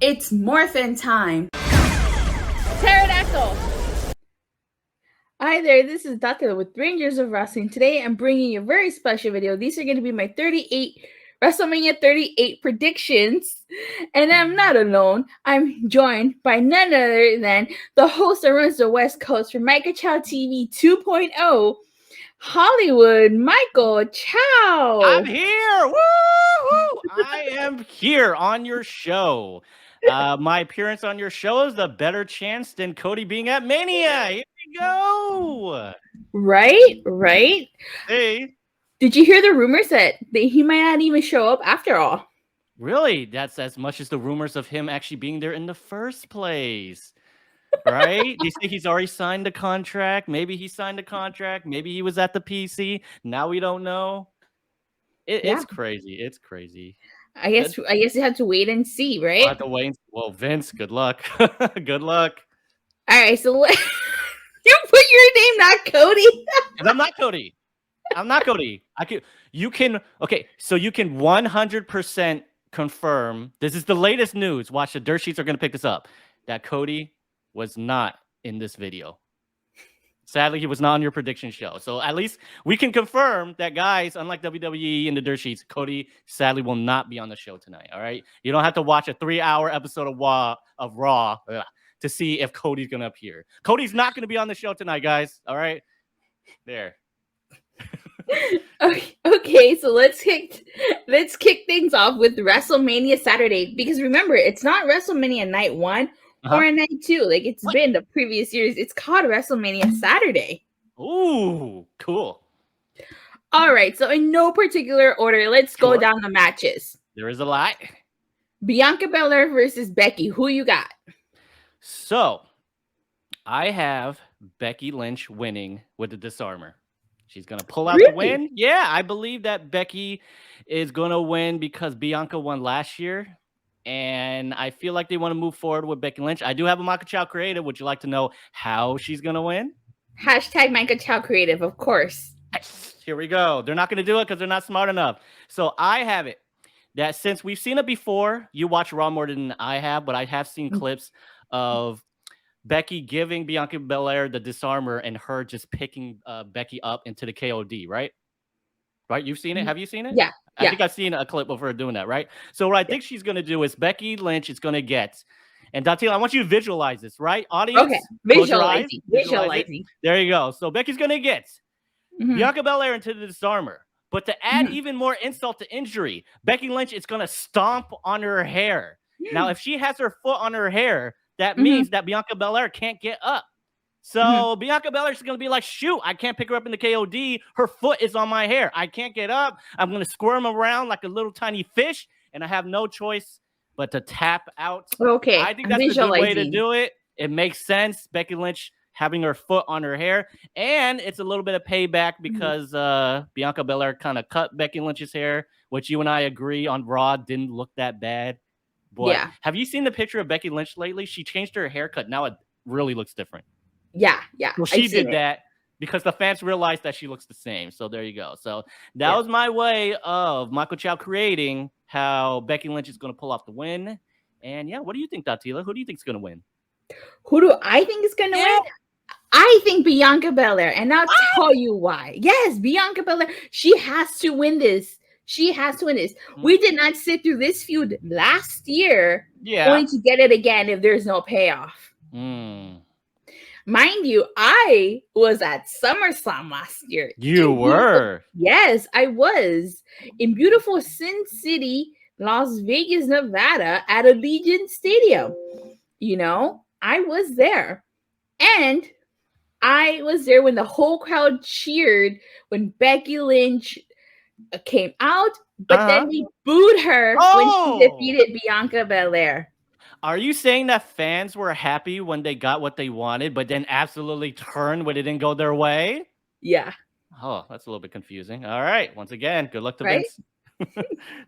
It's morphin' time. Pterodactyl. Hi there, this is Dr. with Rangers of Wrestling. Today I'm bringing you a very special video. These are going to be my WrestleMania 38 predictions. And I'm not alone. I'm joined by none other than the host that runs the West Coast for Chau TV 2.0, Hollywood, Michael Chau. I'm here. Woo! I am here on your show. My appearance on your show is a better chance than Cody being at Mania. Here we go. Right? Hey. Did you hear the rumors that he might not even show up after all? Really? That's as much as the rumors of him actually being there in the first place. Right? You think he's already signed the contract? Maybe he signed the contract. Maybe he was at the PC. Now we don't know. It's crazy. It's crazy. I guess you have to wait and see, right? I'll have to wait. Well, Vince, good luck. Good luck. All right, so you put your name, not Cody. And I'm not Cody. You can 100% confirm. This is the latest news. Watch, the dirt sheets are going to pick this up. That Cody was not in this video. Sadly, he was not on your prediction show. So at least we can confirm that, guys, unlike WWE and the dirt sheets, Cody sadly will not be on the show tonight. All right. You don't have to watch a 3-hour episode of Raw to see if Cody's going to appear. Cody's not going to be on the show tonight, guys. All right. There. Okay, so let's kick things off with WrestleMania Saturday, because remember, it's not WrestleMania night 1 or night 2 like it's been the previous years. It's called WrestleMania Saturday. Ooh, cool. All right, so in no particular order, let's go down the matches. There is a lot. Bianca Belair versus Becky. Who you got? So, I have Becky Lynch winning with the disarmer. She's going to pull out the win. Yeah, I believe that Becky is going to win because Bianca won last year. And I feel like they want to move forward with Becky Lynch. I do have a Michael Chau creative. Would you like to know how she's going to win? Hashtag Michael Chau creative, of course. Here we go. They're not going to do it because they're not smart enough. So I have it that since we've seen it before, you watch Raw more than I have, but I have seen clips of Becky giving Bianca Belair the disarmer and her just picking Becky up into the KOD, right? Right? You've seen it? Have you seen it? Yeah. I think I've seen a clip of her doing that, right? So what I think she's going to do is Becky Lynch is going to get, and Datila, I want you to visualize this, right? Audience? Okay. Visualizing. There you go. So Becky's going to get Bianca Belair into the disarmer. But to add even more insult to injury, Becky Lynch is going to stomp on her hair. Now, if she has her foot on her hair, that means that Bianca Belair can't get up. So Bianca Belair is going to be like, shoot, I can't pick her up in the KOD. Her foot is on my hair. I can't get up. I'm going to squirm around like a little tiny fish, and I have no choice but to tap out. Okay. I think that's a good way to do it. It makes sense. Becky Lynch having her foot on her hair, and it's a little bit of payback because Bianca Belair kind of cut Becky Lynch's hair, which you and I agree on Raw didn't look that bad. But have you seen the picture of Becky Lynch lately? She changed her haircut. Now it really looks different. Yeah. Well, she did that because the fans realized that she looks the same. So there you go. So that was my way of Michael Chau creating how Becky Lynch is going to pull off the win. And what do you think, Datila? Who do you think is going to win? Who do I think is going to win? I think Bianca Belair, and I'll tell you why. Yes, Bianca Belair. She has to win this. We did not sit through this feud last year only to get it again if there's no payoff. Mind you, I was at SummerSlam last year. You were? Yes, I was. In beautiful Sin City, Las Vegas, Nevada, at Allegiant Stadium. You know, I was there. And I was there when the whole crowd cheered when Becky Lynch came out, but then we booed her when she defeated Bianca Belair. Are you saying that fans were happy when they got what they wanted, but then absolutely turned when it didn't go their way? Yeah. Oh, that's a little bit confusing. All right. Once again, good luck to Vince.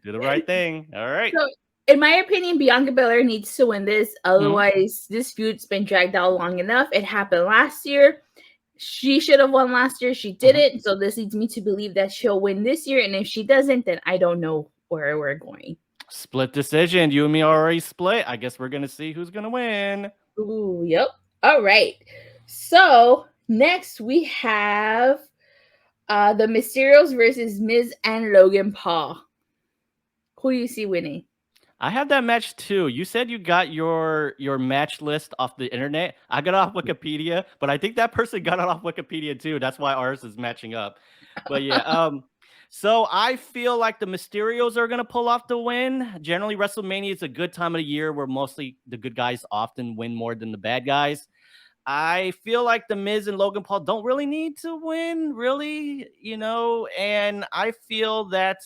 Do the right thing. All right. So, in my opinion, Bianca Belair needs to win this. Otherwise, this feud's been dragged out long enough. It happened last year. She should have won last year. She didn't. So this leads me to believe that she'll win this year. And if she doesn't, then I don't know where we're going. Split decision. You and me already split. I guess we're gonna see who's gonna win. Ooh, yep. All right. So next we have the Mysterios versus Miz and Logan Paul. Who do you see winning? I have that match too. You said you got your match list off the internet. I got it off Wikipedia, but I think that person got it off Wikipedia too. That's why ours is matching up. But yeah, so I feel like the Mysterios are gonna pull off the win. Generally, WrestleMania is a good time of the year where mostly the good guys often win more than the bad guys. I feel like the Miz and Logan Paul don't really need to win, really, and I feel that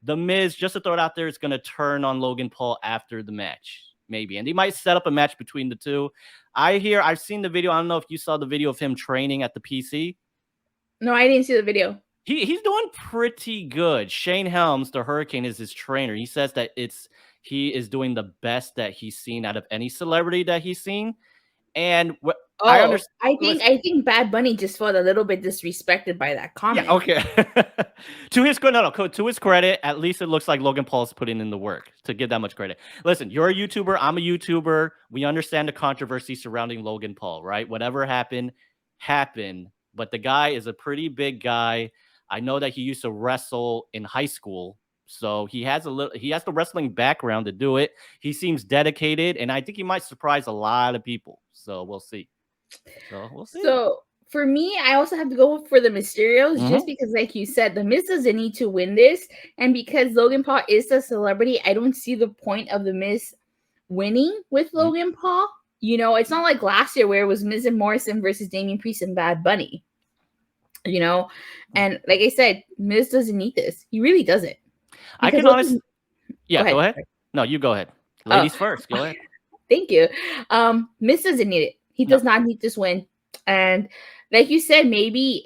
the Miz, just to throw it out there, is going to turn on Logan Paul after the match, maybe. And he might set up a match between the two. I've seen the video. I don't know if you saw the video of him training at the PC. No, I didn't see the video. He's doing pretty good. Shane Helms, the Hurricane, is his trainer. He says that he is doing the best that he's seen out of any celebrity that he's seen. And I understand. I think Bad Bunny just felt a little bit disrespected by that comment. Yeah, okay. To his credit, at least it looks like Logan Paul's putting in the work to give that much credit. Listen, you're a YouTuber. I'm a YouTuber. We understand the controversy surrounding Logan Paul, right? Whatever happened. But the guy is a pretty big guy. I know that he used to wrestle in high school. So he has the wrestling background to do it. He seems dedicated, and I think he might surprise a lot of people. So we'll see. So for me, I also have to go for the Mysterios just because, like you said, the Miz doesn't need to win this. And because Logan Paul is a celebrity, I don't see the point of the Miz winning with Logan Paul. It's not like last year where it was Miz and Morrison versus Damian Priest and Bad Bunny. And like I said, Miz doesn't need this. He really doesn't. I can honestly... Yeah, go ahead. No, you go ahead. Ladies first. Go ahead. Thank you. Miz doesn't need it. He does not need this win. And like you said, maybe,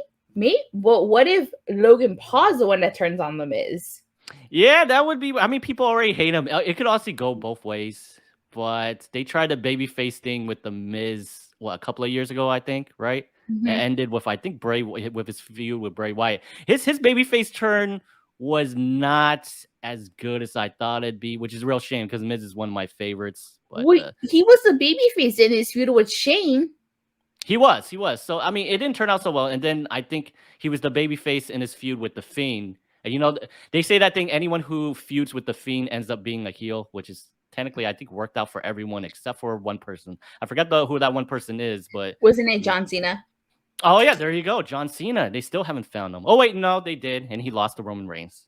well, what if Logan Paul's the one that turns on the Miz? Yeah, that would be... I mean, people already hate him. It could also go both ways. But they tried a babyface thing with the Miz, a couple of years ago, I think, right? It ended with, I think, with his feud with Bray Wyatt. His babyface turn was not as good as I thought it'd be, which is a real shame because Miz is one of my favorites. But he was the babyface in his feud with Shane. He was. So, I mean, it didn't turn out so well. And then I think he was the babyface in his feud with The Fiend. And, they say that thing, anyone who feuds with The Fiend ends up being a heel, which is technically, I think, worked out for everyone except for one person. I forgot who that one person is, but... Wasn't it John Cena? Oh, yeah, there you go. John Cena. They still haven't found him. Oh, wait, no, they did. And he lost to Roman Reigns.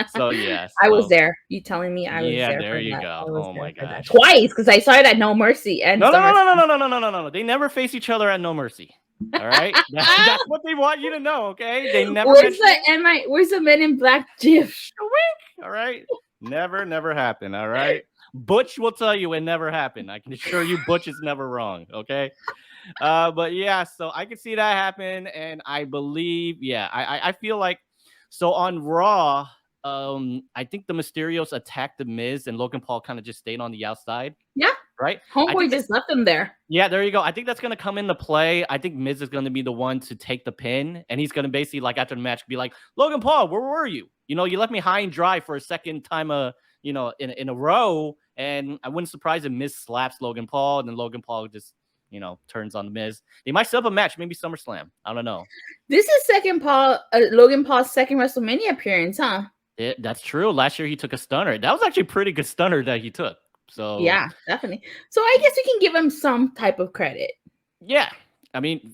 So, yeah. I was there. You telling me I was there? Yeah, there you go. Oh, my gosh. Twice, because I saw it at No Mercy. And No. They never face each other at No Mercy. All right? That's what they want you to know, okay? They never... Where's the Men in Black gif? All right? Never happened, all right? Butch will tell you it never happened. I can assure you Butch is never wrong, okay? But yeah, so I can see that happen, and I believe, I feel like, so on Raw, I think the Mysterios attacked the Miz, and Logan Paul kind of just stayed on the outside. Yeah. Right? Homeboy just left him there. Yeah, there you go. I think that's going to come into play. I think Miz is going to be the one to take the pin, and he's going to basically, like, after the match, be like, Logan Paul, where were you? You left me high and dry for a second time, in a row, and I wouldn't surprise if Miz slaps Logan Paul, and then Logan Paul just, turns on the Miz. They might set up a match, maybe SummerSlam. I don't know. This is Logan Paul's second WrestleMania appearance, huh? That's true. Last year he took a stunner. That was actually a pretty good stunner that he took. So yeah, definitely. So I guess we can give him some type of credit. Yeah, I mean,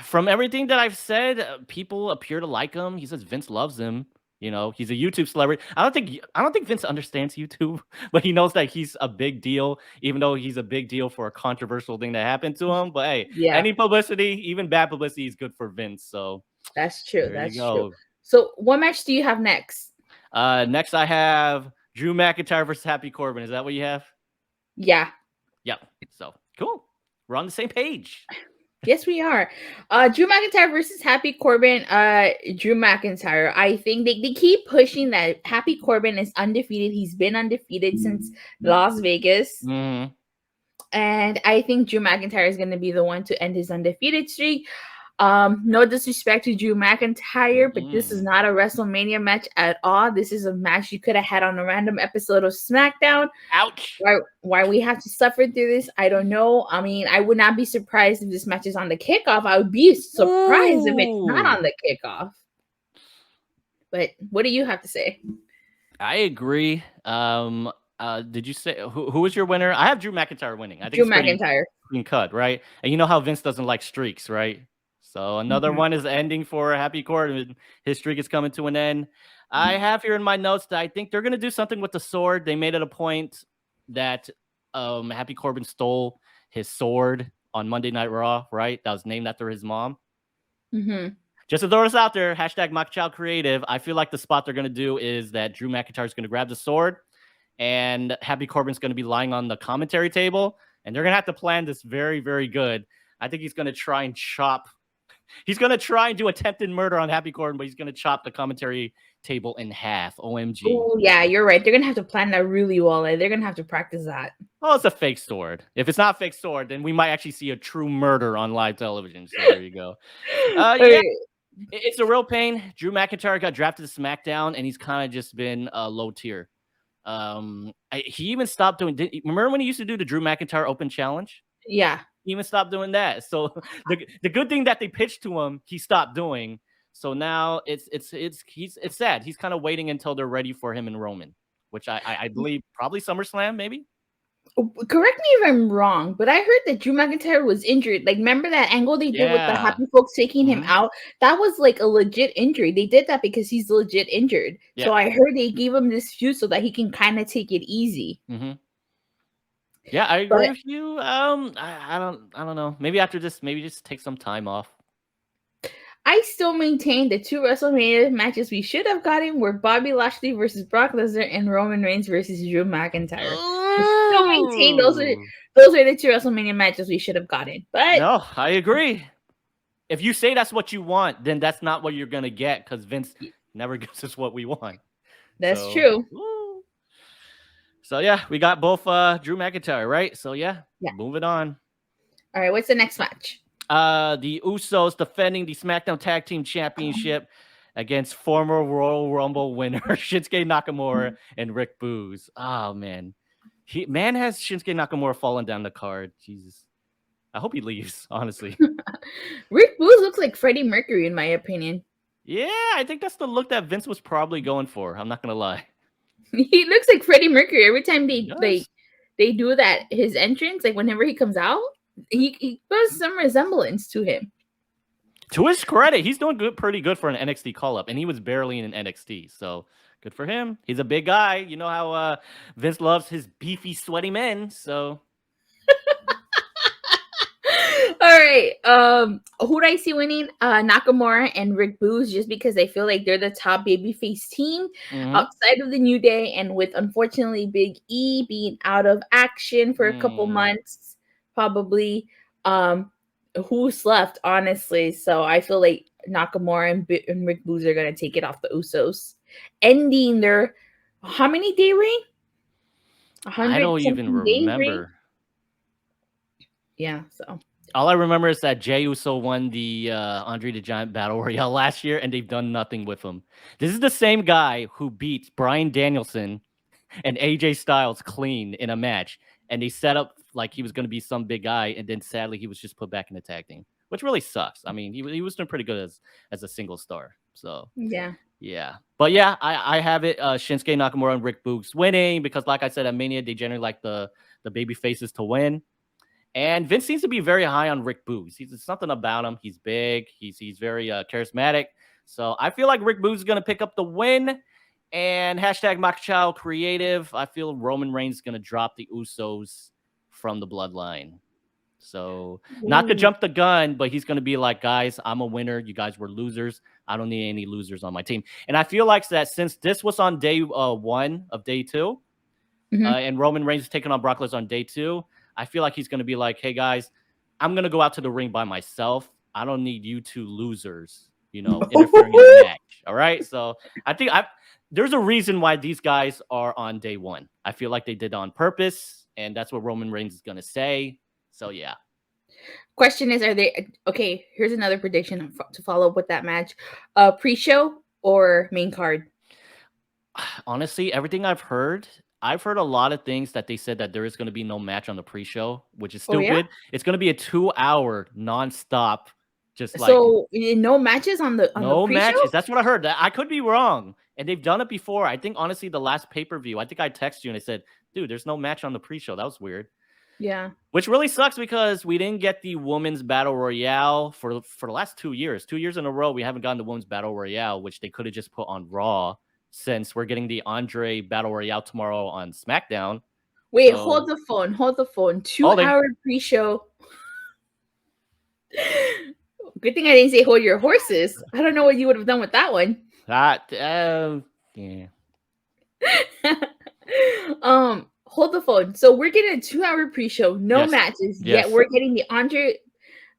from everything that I've said, people appear to like him. He says Vince loves him. He's a YouTube celebrity. I don't think Vince understands YouTube, but he knows that he's a big deal, even though he's a big deal for a controversial thing that happened to him. But hey, any publicity, even bad publicity, is good for Vince. So that's true. That's true. So what match do you have next? Next I have Drew McIntyre versus Happy Corbin. Is that what you have? Yeah. Yep. So cool. We're on the same page. Yes, we are. Drew McIntyre versus Happy Corbin. Drew McIntyre. I think they keep pushing that Happy Corbin is undefeated. He's been undefeated since Las Vegas. Mm-hmm. And I think Drew McIntyre is going to be the one to end his undefeated streak. No disrespect to Drew McIntyre, but this is not a WrestleMania match at all. This is a match you could have had on a random episode of SmackDown. Ouch. Why we have to suffer through this, I don't know. I mean, I would not be surprised if this match is on the kickoff. I would be surprised if it's not on the kickoff. But what do you have to say? I agree. Did you say who was your winner? I have Drew McIntyre winning. I think Drew McIntyre. Clean cut, right? And you know how Vince doesn't like streaks, right? So another one is ending for Happy Corbin. His streak is coming to an end. I have here in my notes that I think they're going to do something with the sword. They made it a point that Happy Corbin stole his sword on Monday Night Raw, right? That was named after his mom. Just to throw this out there, hashtag Mcmahon Creative. I feel like the spot they're going to do is that Drew McIntyre is going to grab the sword and Happy Corbin's going to be lying on the commentary table. And they're going to have to plan this very, very good. I think he's going to try and chop. He's going to try and do attempted murder on Happy Corbin, but he's going to chop the commentary table in half. OMG. Oh, yeah, you're right. They're going to have to plan that really well. They're going to have to practice that. Oh, it's a fake sword. If it's not a fake sword, then we might actually see a true murder on live television. So there you go. Yeah, it's a real pain. Drew McIntyre got drafted to SmackDown, and he's kind of just been low tier. He even stopped doing. Remember when he used to do the Drew McIntyre Open Challenge? Yeah. He even stopped doing that. So the good thing that they pitched to him, he stopped doing. So now it's sad. He's kind of waiting until they're ready for him and Roman, which I believe probably SummerSlam maybe. Correct me if I'm wrong, but I heard that Drew McIntyre was injured. Like, remember that angle they did with the Happy folks taking him out? That was like a legit injury. They did that because he's legit injured. Yeah. So I heard they gave him this feud so that he can kind of take it easy. Yeah, I agree with you. I don't know. Maybe after this, maybe just take some time off. I still maintain the 2 WrestleMania matches we should have gotten were Bobby Lashley versus Brock Lesnar and Roman Reigns versus Drew McIntyre. I still maintain those are the 2 WrestleMania matches we should have gotten. But no, I agree. If you say that's what you want, then that's not what you're gonna get because Vince never gives us what we want. That's true. So yeah, we got both Drew McIntyre, right? So yeah, moving on. All right, what's the next match? The Usos defending the SmackDown Tag Team Championship against former Royal Rumble winner Shinsuke Nakamura and Rick Boogs. Oh man, has Shinsuke Nakamura fallen down the card? Jesus, I hope he leaves. Honestly, Rick Boogs looks like Freddie Mercury in my opinion. Yeah, I think that's the look that Vince was probably going for. I'm not gonna lie. He looks like Freddie Mercury every time they do that. His entrance, like whenever he comes out. He has some resemblance to him. To his credit, he's doing pretty good for an NXT call-up, and he was barely in an NXT, so good for him. He's a big guy. You know how Vince loves his beefy, sweaty men, so. All right. Who do I see winning? Nakamura and Rick Boogs, just because I feel like they're the top babyface team outside of the New Day, and with unfortunately Big E being out of action for a couple months. Probably who's left, honestly. So I feel like Nakamura and Rick Boogs are going to take it off the Usos, ending their how many day reign? I don't even remember. Yeah, so all I remember is that Jey Uso won the Andre the Giant Battle Royale last year, and they've done nothing with him. This is the same guy who beat Bryan Danielson and AJ Styles clean in a match, and they set up like he was going to be some big guy, and then sadly he was just put back in the tag team, which really sucks. I mean, he was doing pretty good as a single star. So yeah. But yeah, I have it. Shinsuke Nakamura and Rick Boogs winning because, like I said, at Mania they generally like the baby faces to win, and Vince seems to be very high on Rick Boogs. He's something about him. He's big. He's very charismatic. So I feel like Rick Boogs is going to pick up the win. And hashtag Mcmahon Creative. I feel Roman Reigns is going to drop the Usos from the bloodline. So not to jump the gun, but he's going to be like, guys, I'm a winner. You guys were losers. I don't need any losers on my team. And I feel like that since this was on day 1 of day 2, and Roman Reigns is taking on Brock Lesnar on day 2, I feel like he's going to be like, hey, guys, I'm going to go out to the ring by myself. I don't need you 2 losers, interfering in the match. All right. So I think there's a reason why these guys are on day 1. I feel like they did it on purpose. And that's what Roman Reigns is going to say. So, yeah. Question is, are they okay? Here's another prediction to follow up with that match: pre-show or main card? Honestly, everything I've heard a lot of things that they said that there is going to be no match on the pre-show, which is Oh yeah. stupid. It's going to be a 2-hour nonstop, just like So no matches on the no pre-show. matches. That's what I heard. I could be wrong, and they've done it before. I think honestly, the last pay-per-view, I think I texted you and I said, "Dude, there's no match on the pre-show." That was weird. Yeah. Which really sucks because we didn't get the women's battle royale for the last 2 years. 2 years in a row, we haven't gotten the women's battle royale, which they could have just put on Raw. Since we're getting the Andre Battle Royale tomorrow on SmackDown. Wait, hold the phone. 2-hour pre-show. Good thing I didn't say hold your horses. I don't know what you would have done with that one. Yeah. Hold the phone. So we're getting a 2-hour pre-show, no matches, yet we're getting the Andre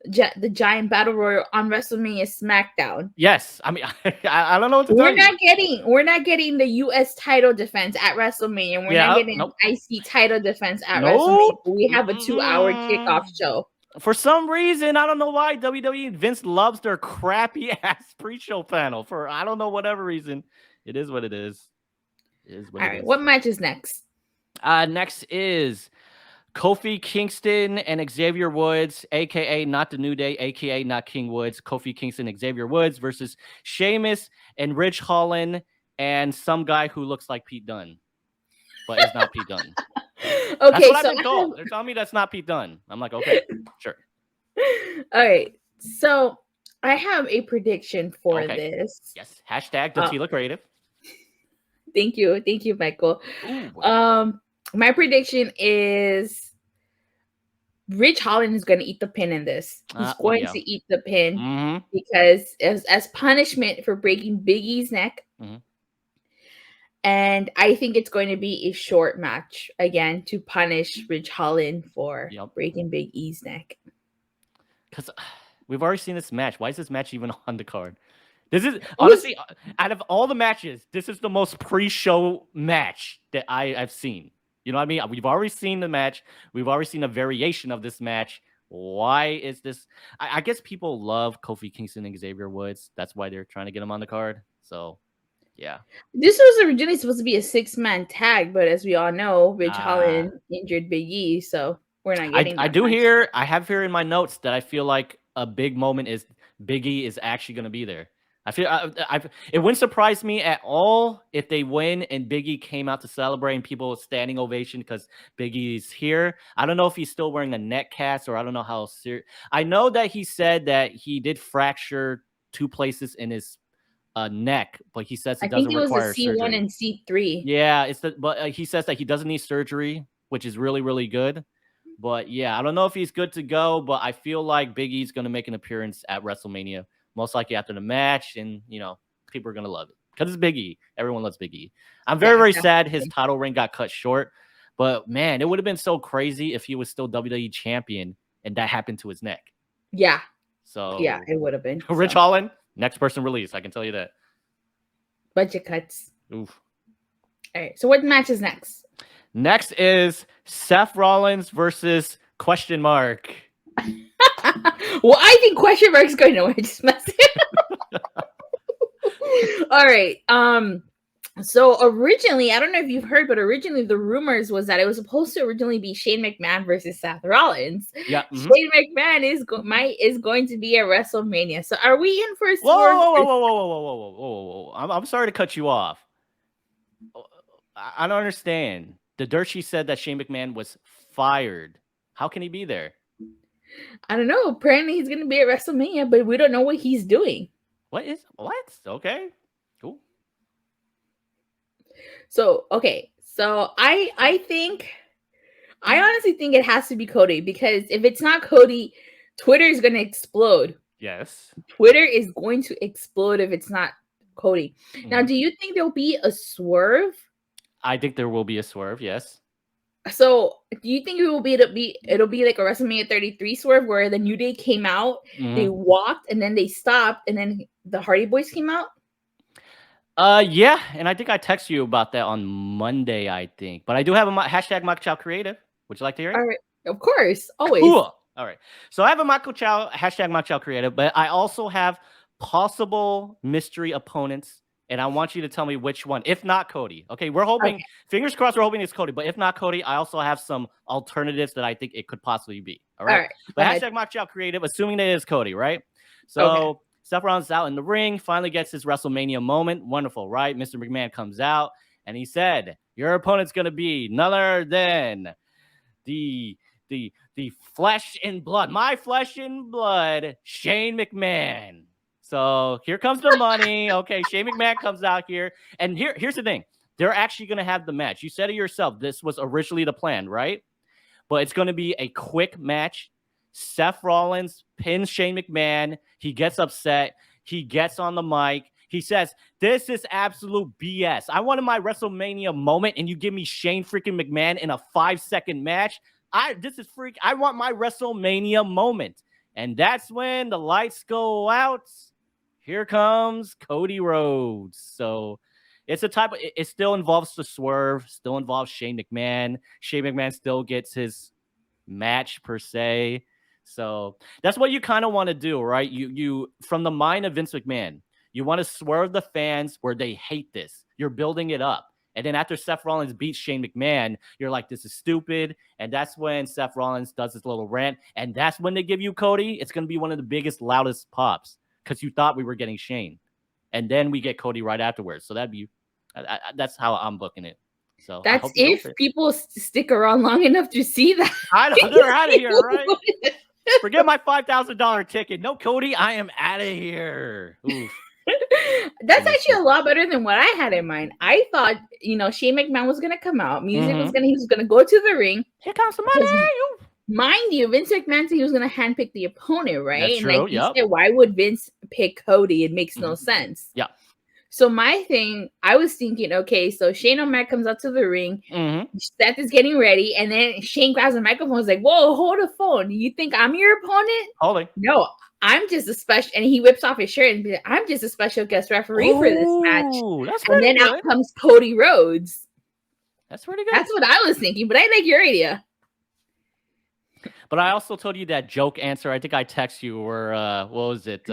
the Giant Battle Royal on WrestleMania SmackDown. Yes, I mean, I don't know what to tell you. We're not getting the U.S. title defense at WrestleMania. We're not getting IC title defense at WrestleMania. We have a 2-hour kickoff show. For some reason, I don't know why WWE Vince loves their crappy ass pre-show panel. For I don't know whatever reason, it is what it is. It is what All it right, is. what match is next? Next is Kofi Kingston and Xavier Woods, a.k.a. not the New Day, a.k.a. not King Woods. Kofi Kingston, Xavier Woods versus Sheamus and Ridge Holland and some guy who looks like Pete Dunne, but is not Pete Dunne. Okay, that's what I've been told. They're telling me that's not Pete Dunne. I'm like, okay, sure. All right, so I have a prediction for this. Yes, hashtag Datila Creative. Thank you, Michael. Ooh. My prediction is Ridge Holland is going to eat the pin in this. He's going to eat the pin because as punishment for breaking Big E's neck. And I think it's going to be a short match again to punish Ridge Holland for breaking Big E's neck. Because we've already seen this match. Why is this match even on the card? This is honestly, out of all the matches, this is the most pre-show match that I've seen. You know what I mean? We've already seen the match. We've already seen a variation of this match. Why is this? I guess people love Kofi Kingston and Xavier Woods. That's why they're trying to get him on the card. So, yeah. This was originally supposed to be a 6-man tag, but as we all know, Ridge Holland injured Big E, so we're not getting that. I have here in my notes that I feel like a big moment is Big E is actually going to be there. I feel it wouldn't surprise me at all if they win and Big E came out to celebrate and people standing ovation because Big E's here. I don't know if he's still wearing a neck cast or I don't know how serious. I know that he said that he did fracture 2 places in his neck, but he says it doesn't require surgery. I think it was a C1 and C3. Yeah, but he says that he doesn't need surgery, which is really, really good. But yeah, I don't know if he's good to go, but I feel like Big E's going to make an appearance at WrestleMania. Most likely after the match, and people are gonna love it because it's Big E. Everyone loves Big E. I'm very sad his title reign got cut short, but man, it would have been so crazy if he was still WWE champion and that happened to his neck. Yeah. So yeah, it would have been. Ridge Holland, next person released. I can tell you that. Budget cuts. Oof. All right. So what match is next? Next is Seth Rollins versus question mark. Well, I think question mark is going to just mess it. All right. So originally, I don't know if you've heard, but originally the rumors was that it was supposed to originally be Shane McMahon versus Seth Rollins. Yeah. Shane McMahon is going to be at WrestleMania. So are we in for a whoa. I'm sorry to cut you off. I don't understand. The dirt sheet said that Shane McMahon was fired. How can he be there? I don't know. Apparently he's going to be at WrestleMania, but we don't know what he's doing. What? Okay. Cool. So, okay. So I honestly think it has to be Cody because if it's not Cody, Twitter is going to explode. Yes. Twitter is going to explode if it's not Cody. Mm-hmm. Now, do you think there'll be a swerve? I think there will be a swerve, yes. So, do you think it'll be like a WrestleMania 33 swerve where the New Day came out, they walked, and then they stopped, and then the Hardy Boys came out? Yeah, and I think I texted you about that on Monday, I think. But I do have a hashtag Mike Chau Creative. Would you like to hear it? All right. Of course, always. Cool. All right. So I have a Mako Chow, hashtag Mako Chow creative, but I also have possible mystery opponents, and I want you to tell me which one. If not Cody, okay, we're hoping, fingers crossed, we're hoping it's Cody, but if not Cody, I also have some alternatives that I think it could possibly be. All right. But hashtag Mako Chow creative, assuming it is Cody, right? So Seth Rollins is out in the ring, finally gets his WrestleMania moment. Wonderful, right? Mr. McMahon comes out and he said, your opponent's going to be none other than the flesh and blood, my flesh and blood, Shane McMahon. So here comes the money. Okay, Shane McMahon comes out here. And here's the thing. They're actually going to have the match. You said it yourself. This was originally the plan, right? But it's going to be a quick match. Seth Rollins pins Shane McMahon. He gets upset. He gets on the mic. He says, this is absolute BS. I wanted my WrestleMania moment, and you give me Shane freaking McMahon in a 5-second match. This is freak. I want my WrestleMania moment. And that's when the lights go out. Here comes Cody Rhodes. So it's a type of, it still involves the swerve, still involves Shane McMahon. Shane McMahon still gets his match per se. So that's what you kind of want to do, right? You from the mind of Vince McMahon, you want to swerve the fans where they hate this. You're building it up. And then after Seth Rollins beats Shane McMahon, you're like, this is stupid. And that's when Seth Rollins does his little rant. And that's when they give you Cody. It's going to be one of the biggest, loudest pops because you thought we were getting Shane. And then we get Cody right afterwards. So that'd be, that's how I'm booking it. So that's if people stick around long enough to see that. I know, they're out of here, right? Forget my $5,000 ticket. No, Cody, I am out of here. Oof. That's actually a lot better than what I had in mind. I thought, Shane McMahon was going to come out. Music was he was going to go to the ring. Here comes the money. Mind you, Vince McMahon said he was going to handpick the opponent, right? That's true. He said, why would Vince pick Cody? It makes no sense. Yeah. So my thing, I was thinking, okay, so Shane O'Mac comes out to the ring. Seth is getting ready, and then Shane grabs the microphone. Is like, "Whoa, hold the phone! You think I'm your opponent? Holy. No, I'm just a special." And he whips off his shirt and be like, "I'm just a special guest referee for this match." That's and then good. Out comes Cody Rhodes. That's pretty good. That's what I was thinking, but I like your idea. But I also told you that joke answer. I think I text you where, what was it?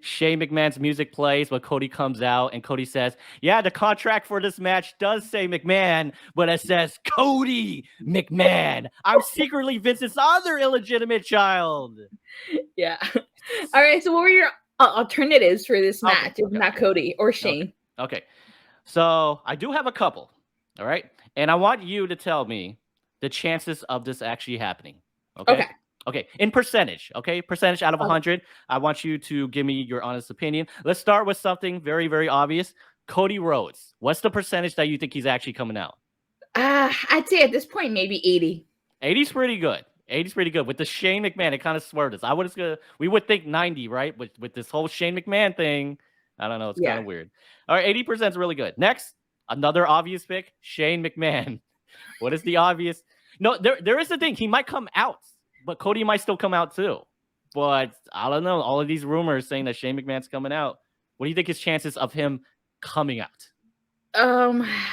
Shane McMahon's music plays, but Cody comes out and Cody says, yeah, the contract for this match does say McMahon, but it says Cody McMahon. I'm secretly Vince's other illegitimate child. Yeah. All right. So what were your alternatives for this match? If not Cody or Shane. Okay. So I do have a couple. All right. And I want you to tell me the chances of this actually happening. Okay. In percentage. Okay. Percentage out of 100. I want you to give me your honest opinion. Let's start with something very, very obvious. Cody Rhodes. What's the percentage that you think he's actually coming out? I'd say at this point, maybe 80. 80's pretty good. 80's pretty good. With the Shane McMahon, it kind of swerved us. We would think 90, right? With this whole Shane McMahon thing. I don't know. It's kind of weird. All right. 80% is really good. Next, another obvious pick, Shane McMahon. What is the obvious? No, there is a thing. He might come out, but Cody might still come out too. But I don't know. All of these rumors saying that Shane McMahon's coming out. What do you think his chances of him coming out?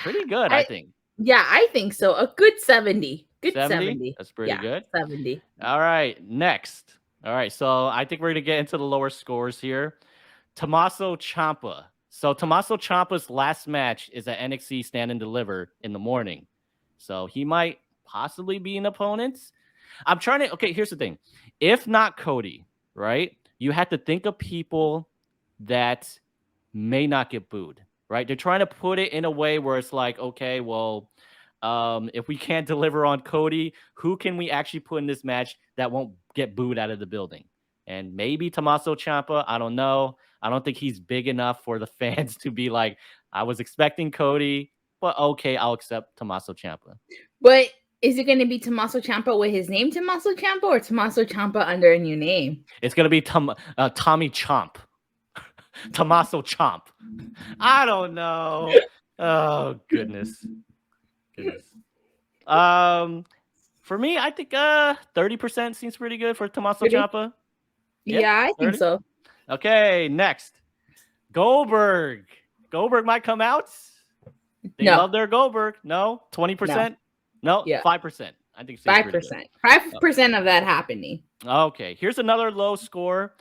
Pretty good, I think. Yeah, I think so. A good 70. Good 70. That's pretty good. 70. All right, next. All right, so I think we're going to get into the lower scores here. Tommaso Champa. So Tommaso Ciampa's last match is at NXT Stand and Deliver in the morning. So he might possibly be an opponent. I'm trying to... Okay, here's the thing. If not Cody, right, you have to think of people that may not get booed, right? They're trying to put it in a way where it's like, okay, well, if we can't deliver on Cody, who can we actually put in this match that won't get booed out of the building? And maybe Tommaso Ciampa, I don't know. I don't think he's big enough for the fans to be like, I was expecting Cody, but okay, I'll accept Tommaso Ciampa. But is it going to be Tommaso Ciampa with his name Tommaso Ciampa or Tommaso Ciampa under a new name? It's going to be Tommy Chomp. Tommaso Chomp. I don't know. Oh, goodness. For me, I think 30% seems pretty good for Tommaso Ciampa. Yep, yeah, I think 30? So. Okay, next. Goldberg. Goldberg might come out. They love their Goldberg. No? 20%? No? Yeah. 5%. I think 5%. 5% of that happening. Okay, here's another low score.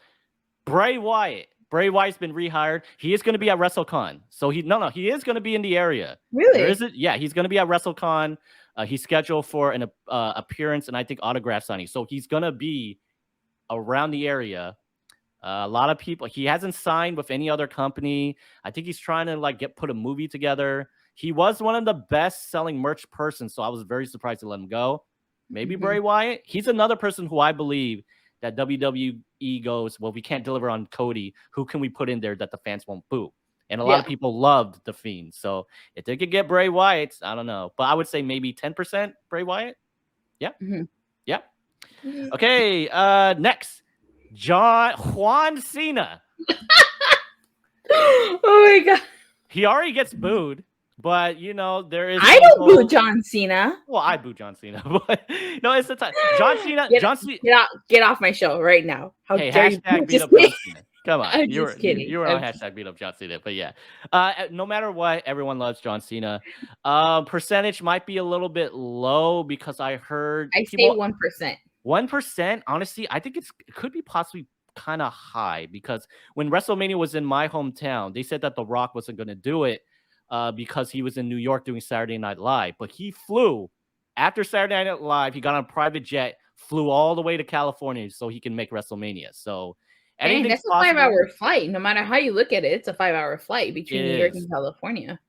Bray Wyatt. Bray Wyatt's been rehired. He is going to be at WrestleCon. So he is going to be in the area. Really? Yeah, he's going to be at WrestleCon. He's scheduled for an appearance and I think autograph signing. So he's going to be around the area. A lot of people. He hasn't signed with any other company. I think he's trying to put a movie together. He was one of the best selling merch persons, so I was very surprised to let him go. Maybe Bray Wyatt. He's another person who I believe that WWE goes, well, we can't deliver on Cody. Who can we put in there that the fans won't boo? And a lot of people loved The Fiend. So if they could get Bray Wyatt, I don't know. But I would say maybe 10% Bray Wyatt. Yeah. Yeah. Okay. Next, Juan Cena. Oh my God. He already gets booed. But there is. I don't boo John Cena. Well, I boo John Cena, but no, it's the time. John Cena. Get off my show right now. How dare you? Beat up John Cena. Come on, I'm just kidding. You were on hashtag beat up John Cena, but yeah. No matter what, everyone loves John Cena. Percentage might be a little bit low because I heard. I say 1%. 1%. Honestly, I think it could be possibly kind of high because when WrestleMania was in my hometown, they said that The Rock wasn't going to do it. Because he was in New York doing Saturday Night Live. But he flew after Saturday Night Live. He got on a private jet, flew all the way to California so he can make WrestleMania. So that's a 5-hour flight. No matter how you look at it, it's a 5-hour flight between New York and California.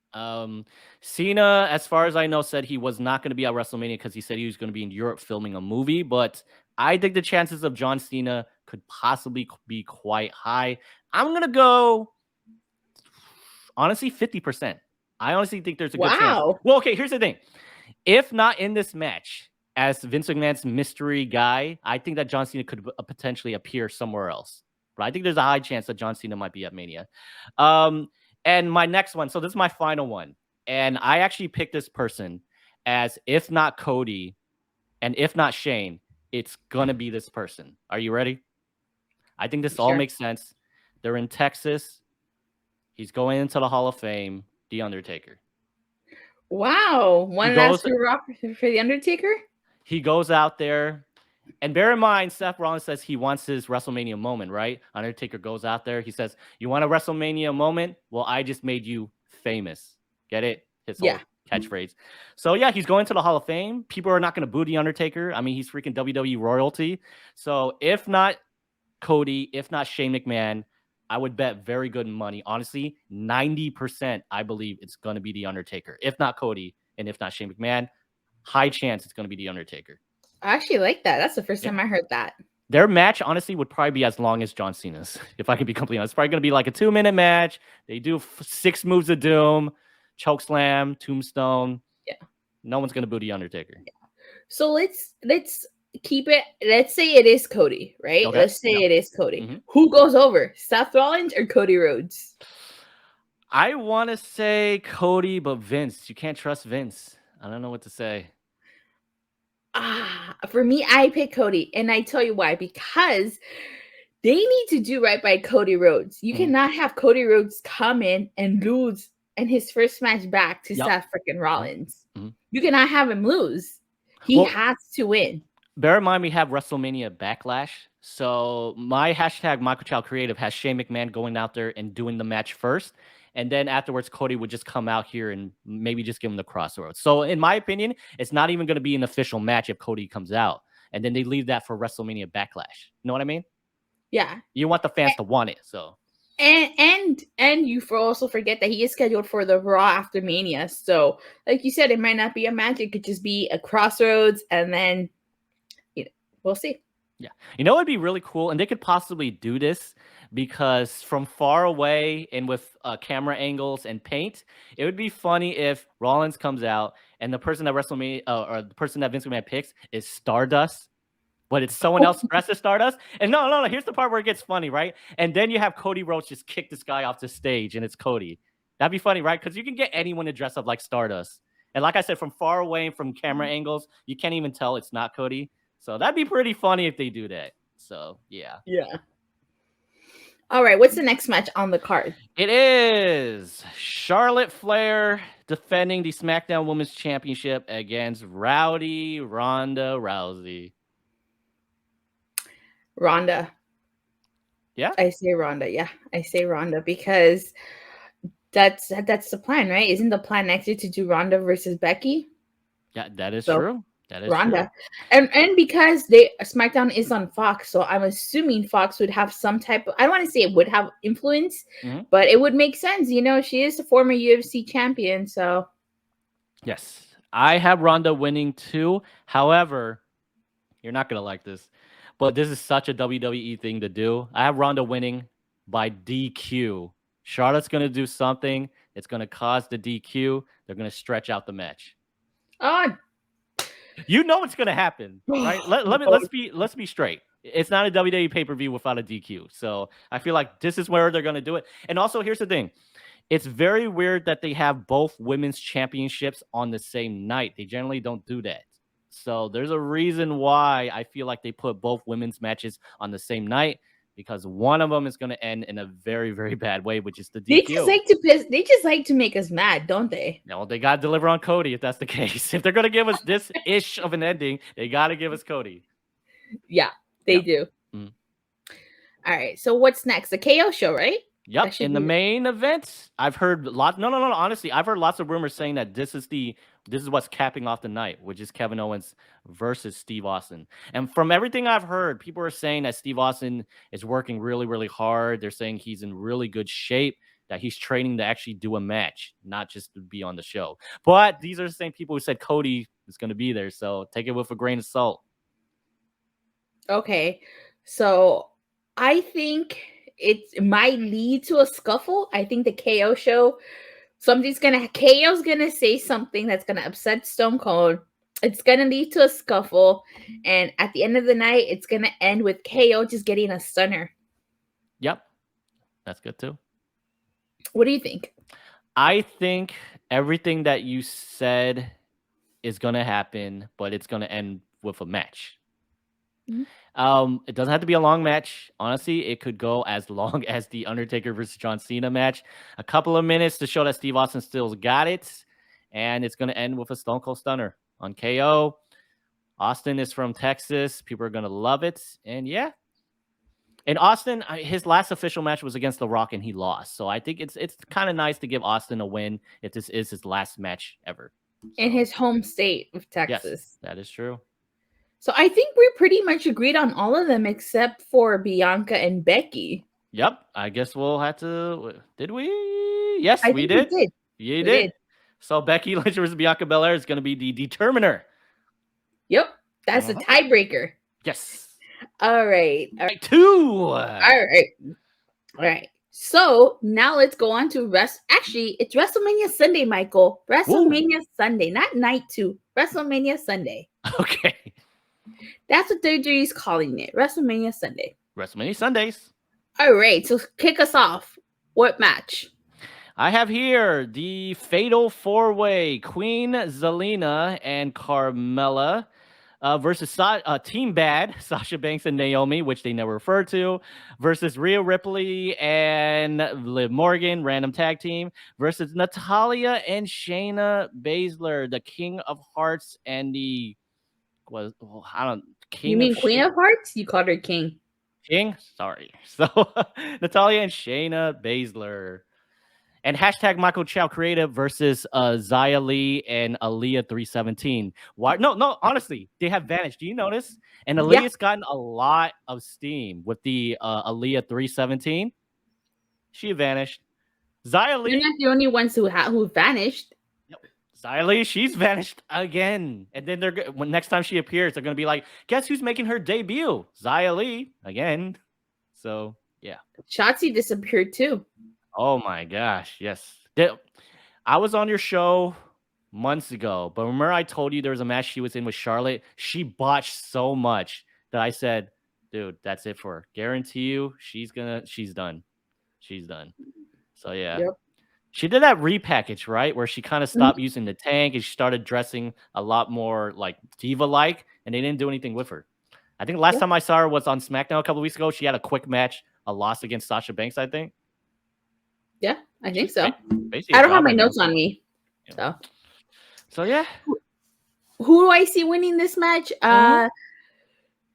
Cena, as far as I know, said he was not going to be at WrestleMania because he said he was going to be in Europe filming a movie. But I think the chances of John Cena could possibly be quite high. I'm going to go, honestly, 50%. I honestly think there's a good chance. Well, okay, here's the thing. If not in this match as Vince McMahon's mystery guy, I think that John Cena could potentially appear somewhere else. But I think there's a high chance that John Cena might be at Mania. And my next one, so this is my final one. And I actually picked this person as if not Cody and if not Shane, it's going to be this person. Are you ready? I think this all makes sense. They're in Texas. He's going into the Hall of Fame, The Undertaker. Wow. One last hurrah for The Undertaker? He goes out there. And bear in mind, Seth Rollins says he wants his WrestleMania moment, right? Undertaker goes out there. He says, you want a WrestleMania moment? Well, I just made you famous. Get it? His whole catchphrase. So, yeah, he's going to the Hall of Fame. People are not going to boo The Undertaker. I mean, he's freaking WWE royalty. So, if not Cody, if not Shane McMahon, I would bet very good money. Honestly, 90% I believe it's going to be The Undertaker. If not Cody, and if not Shane McMahon, high chance it's going to be The Undertaker. I actually like that. That's the first time I heard that. Their match, honestly, would probably be as long as John Cena's, if I can be completely honest. It's probably going to be like a 2-minute match. They do 6 moves of doom, choke slam, tombstone. Yeah. No one's going to boo The Undertaker. Yeah. So let's keep it. Let's say it is Cody, right? Okay. Let's say it is Cody. Mm-hmm. Who goes over? Seth Rollins or Cody Rhodes? I want to say Cody, but Vince. You can't trust Vince. I don't know what to say. For me, I pick Cody, and I tell you why. Because they need to do right by Cody Rhodes. You cannot have Cody Rhodes come in and lose in his first match back to Seth freaking Rollins. Mm-hmm. You cannot have him lose. He has to win. Bear in mind, we have WrestleMania Backlash. So my hashtag Michael Chow Creative has Shane McMahon going out there and doing the match first. And then afterwards, Cody would just come out here and maybe just give him the crossroads. So in my opinion, it's not even going to be an official match if Cody comes out. And then they leave that for WrestleMania Backlash. You know what I mean? Yeah. You want the fans to want it. So. And you also forget that he is scheduled for the Raw after Mania. So like you said, it might not be a match. It could just be a crossroads. And then we'll see. Yeah. You know, it'd be really cool. And they could possibly do this because from far away and with camera angles and paint, it would be funny if Rollins comes out and the person that WrestleMania or the person that Vince McMahon picks is Stardust, but it's someone else dressed as Stardust. And no. Here's the part where it gets funny, right? And then you have Cody Rhodes just kick this guy off the stage and it's Cody. That'd be funny, right? Because you can get anyone to dress up like Stardust. And like I said, from far away and from camera angles, you can't even tell it's not Cody. So that'd be pretty funny if they do that. So, yeah. Yeah. All right, what's the next match on the card? It is Charlotte Flair defending the SmackDown Women's Championship against Rowdy Ronda Rousey. Ronda. Yeah, I say Ronda. Yeah, I say Ronda because that's the plan, right? Isn't the plan next year to do Ronda versus Becky? yeah, that is So true. That is Ronda, true. and because SmackDown is on Fox, so I'm assuming Fox would have some type of, I don't want to say it would have influence, but it would make sense. You know, she is the former UFC champion, so Yes, I have Ronda winning too. However, you're not gonna like this, but this is such a WWE thing to do. I have Ronda winning by DQ. Charlotte's gonna do something. It's gonna cause the DQ. They're gonna stretch out the match. oh, You know what's gonna happen, right? Let's be straight. It's not a WWE pay-per-view without a DQ. So I feel like this is where they're gonna do it. And also, here's the thing. It's very weird that they have both women's championships on the same night. They generally don't do that. So there's a reason why I feel like they put both women's matches on the same night, because one of them is going to end in a very, very bad way, which is the DQ. They just like to make us mad, don't they? No, they got to deliver on Cody if that's the case. If they're going to give us this ish of an ending, they got to give us Cody. Yeah, they do. Mhm. All right, so what's next? The KO show, right? Yep. In the main event, I've heard lots. No. Honestly, I've heard lots of rumors saying that this is what's capping off the night, which is Kevin Owens versus Steve Austin. And from everything I've heard, people are saying that Steve Austin is working really, really hard. They're saying he's in really good shape, that he's training to actually do a match, not just to be on the show. But these are the same people who said Cody is going to be there, so take it with a grain of salt. Okay, so I think it might lead to a scuffle. I think the KO show, KO's gonna say something that's gonna upset Stone Cold. It's gonna lead to a scuffle, and at the end of the night, it's gonna end with KO just getting a stunner. Yep, that's good too. What do you think? I think everything that you said is gonna happen, but it's gonna end with a match. It doesn't have to be a long match. Honestly, it could go as long as the Undertaker versus John Cena match. A couple of minutes to show that Steve Austin still got it. And it's going to end with a Stone Cold Stunner on KO. Austin is from Texas. People are going to love it. And yeah. And Austin, his last official match was against The Rock and he lost. So I think it's kind of nice to give Austin a win if this is his last match ever. In his home state of Texas. Yes, that is true. So I think we pretty much agreed on all of them except for Bianca and Becky. Yep. I guess we'll have to. Did we? Yes, we did. You did. So Becky Lynch versus Bianca Belair is going to be the determiner. Yep. That's the tiebreaker. Yes. All right. Two. All right. So now let's go on to Actually, it's WrestleMania Sunday, Michael. WrestleMania Sunday, not night 2. WrestleMania Sunday. Okay. That's what WWE is calling it. WrestleMania Sunday. WrestleMania Sundays. All right. So kick us off. What match? I have here the Fatal 4-Way. Queen Zelina and Carmella versus Team Bad, Sasha Banks and Naomi, which they never referred to, versus Rhea Ripley and Liv Morgan, random tag team, versus Natalya and Shayna Baszler, the King of Hearts and the King. You mean Queen of Hearts? You called her King. King? Sorry. So Natalya and Shayna Baszler. And hashtag Michael Chow Creative versus Xia Li and Aaliyah 317. Why? No, honestly, they have vanished. Do you notice? And Aaliyah's gotten a lot of steam with the Aaliyah 317. She vanished. Xia Li. You're not the only ones who vanished. Xia Li, she's vanished again. And then when next time she appears, they're going to be like, guess who's making her debut? Xia Li again. So, yeah. Shotzi disappeared too. Oh my gosh, yes. I was on your show months ago, but remember I told you there was a match she was in with Charlotte? She botched so much that I said, dude, that's it for her. Guarantee you, she's done. She's done. So, yeah. Yep. She did that repackage, right? Where she kind of stopped using the tank and she started dressing a lot more like diva-like, and they didn't do anything with her. I think last time I saw her was on SmackDown a couple of weeks ago. She had a quick match a loss against Sasha Banks, I think. Yeah, I think so. Basically I don't have my notes on me. So yeah. Who do I see winning this match?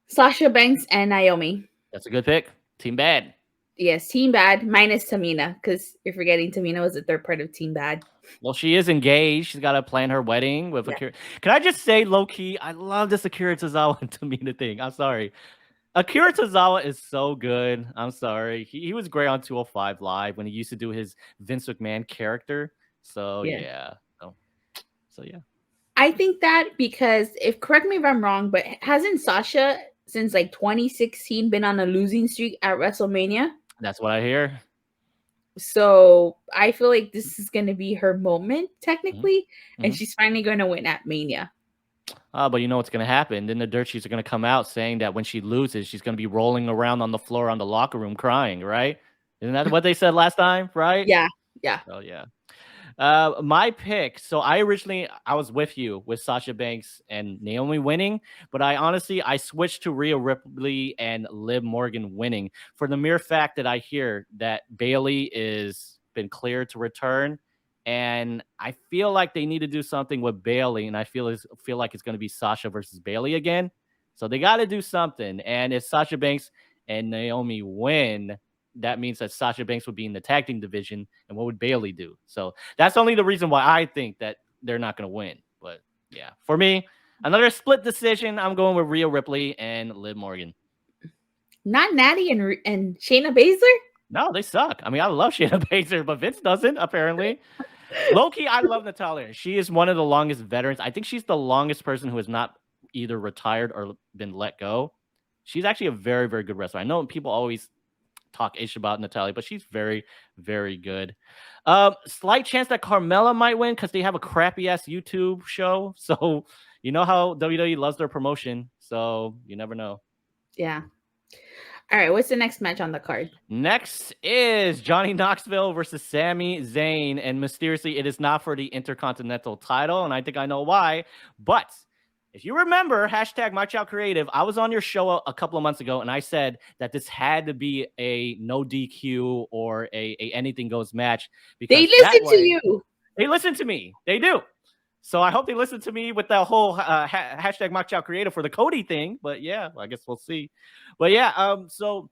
Sasha Banks and Naomi. That's a good pick. Team Bad. Yes, Team Bad minus Tamina, because you're forgetting Tamina was the third part of Team Bad. Well, she is engaged. She's got to plan her wedding with Akira. Can I just say, low key, I love this Akira Tozawa and Tamina thing. I'm sorry. Akira Tozawa is so good. I'm sorry. He was great on 205 Live when he used to do his Vince McMahon character. So yeah. So yeah. I think that because correct me if I'm wrong, but hasn't Sasha since like 2016 been on a losing streak at WrestleMania? That's what I hear. So I feel like this is going to be her moment technically, and she's finally going to win at Mania. But you know what's going to happen? Then the dirt sheets are going to come out saying that when she loses, she's going to be rolling around on the floor on the locker room crying, right? Isn't that what they said last time, right? Yeah. Oh, yeah. My pick. So I was with you with Sasha Banks and Naomi winning, but I switched to Rhea Ripley and Liv Morgan winning for the mere fact that I hear that Bayley is been cleared to return. And I feel like they need to do something with Bayley, and I feel like it's going to be Sasha versus Bayley again. So they got to do something. And if Sasha Banks and Naomi win, that means that Sasha Banks would be in the tag team division, and what would Bayley do? So that's only the reason why I think that they're not going to win. But yeah, for me, another split decision. I'm going with Rhea Ripley and Liv Morgan. Not Natty and Shayna Baszler? No, they suck. I mean, I love Shayna Baszler, but Vince doesn't, apparently. Low-key, I love Natalya. She is one of the longest veterans. I think she's the longest person who has not either retired or been let go. She's actually a very, very good wrestler. I know people always talk ish about Natalya, but she's very, very good. Slight chance that Carmella might win because they have a crappy-ass YouTube show. So, you know how WWE loves their promotion. So, you never know. Yeah. All right, what's the next match on the card? Next is Johnny Knoxville versus Sami Zayn, and mysteriously, it is not for the Intercontinental title, and I think I know why. But if you remember, #MyChildCreative, I was on your show a couple of months ago, and I said that this had to be a no DQ or a anything goes match. Because they listen to you. They listen to me. They do. So I hope they listen to me with that whole #MyChildCreative for the Cody thing. But yeah, I guess we'll see. But yeah, so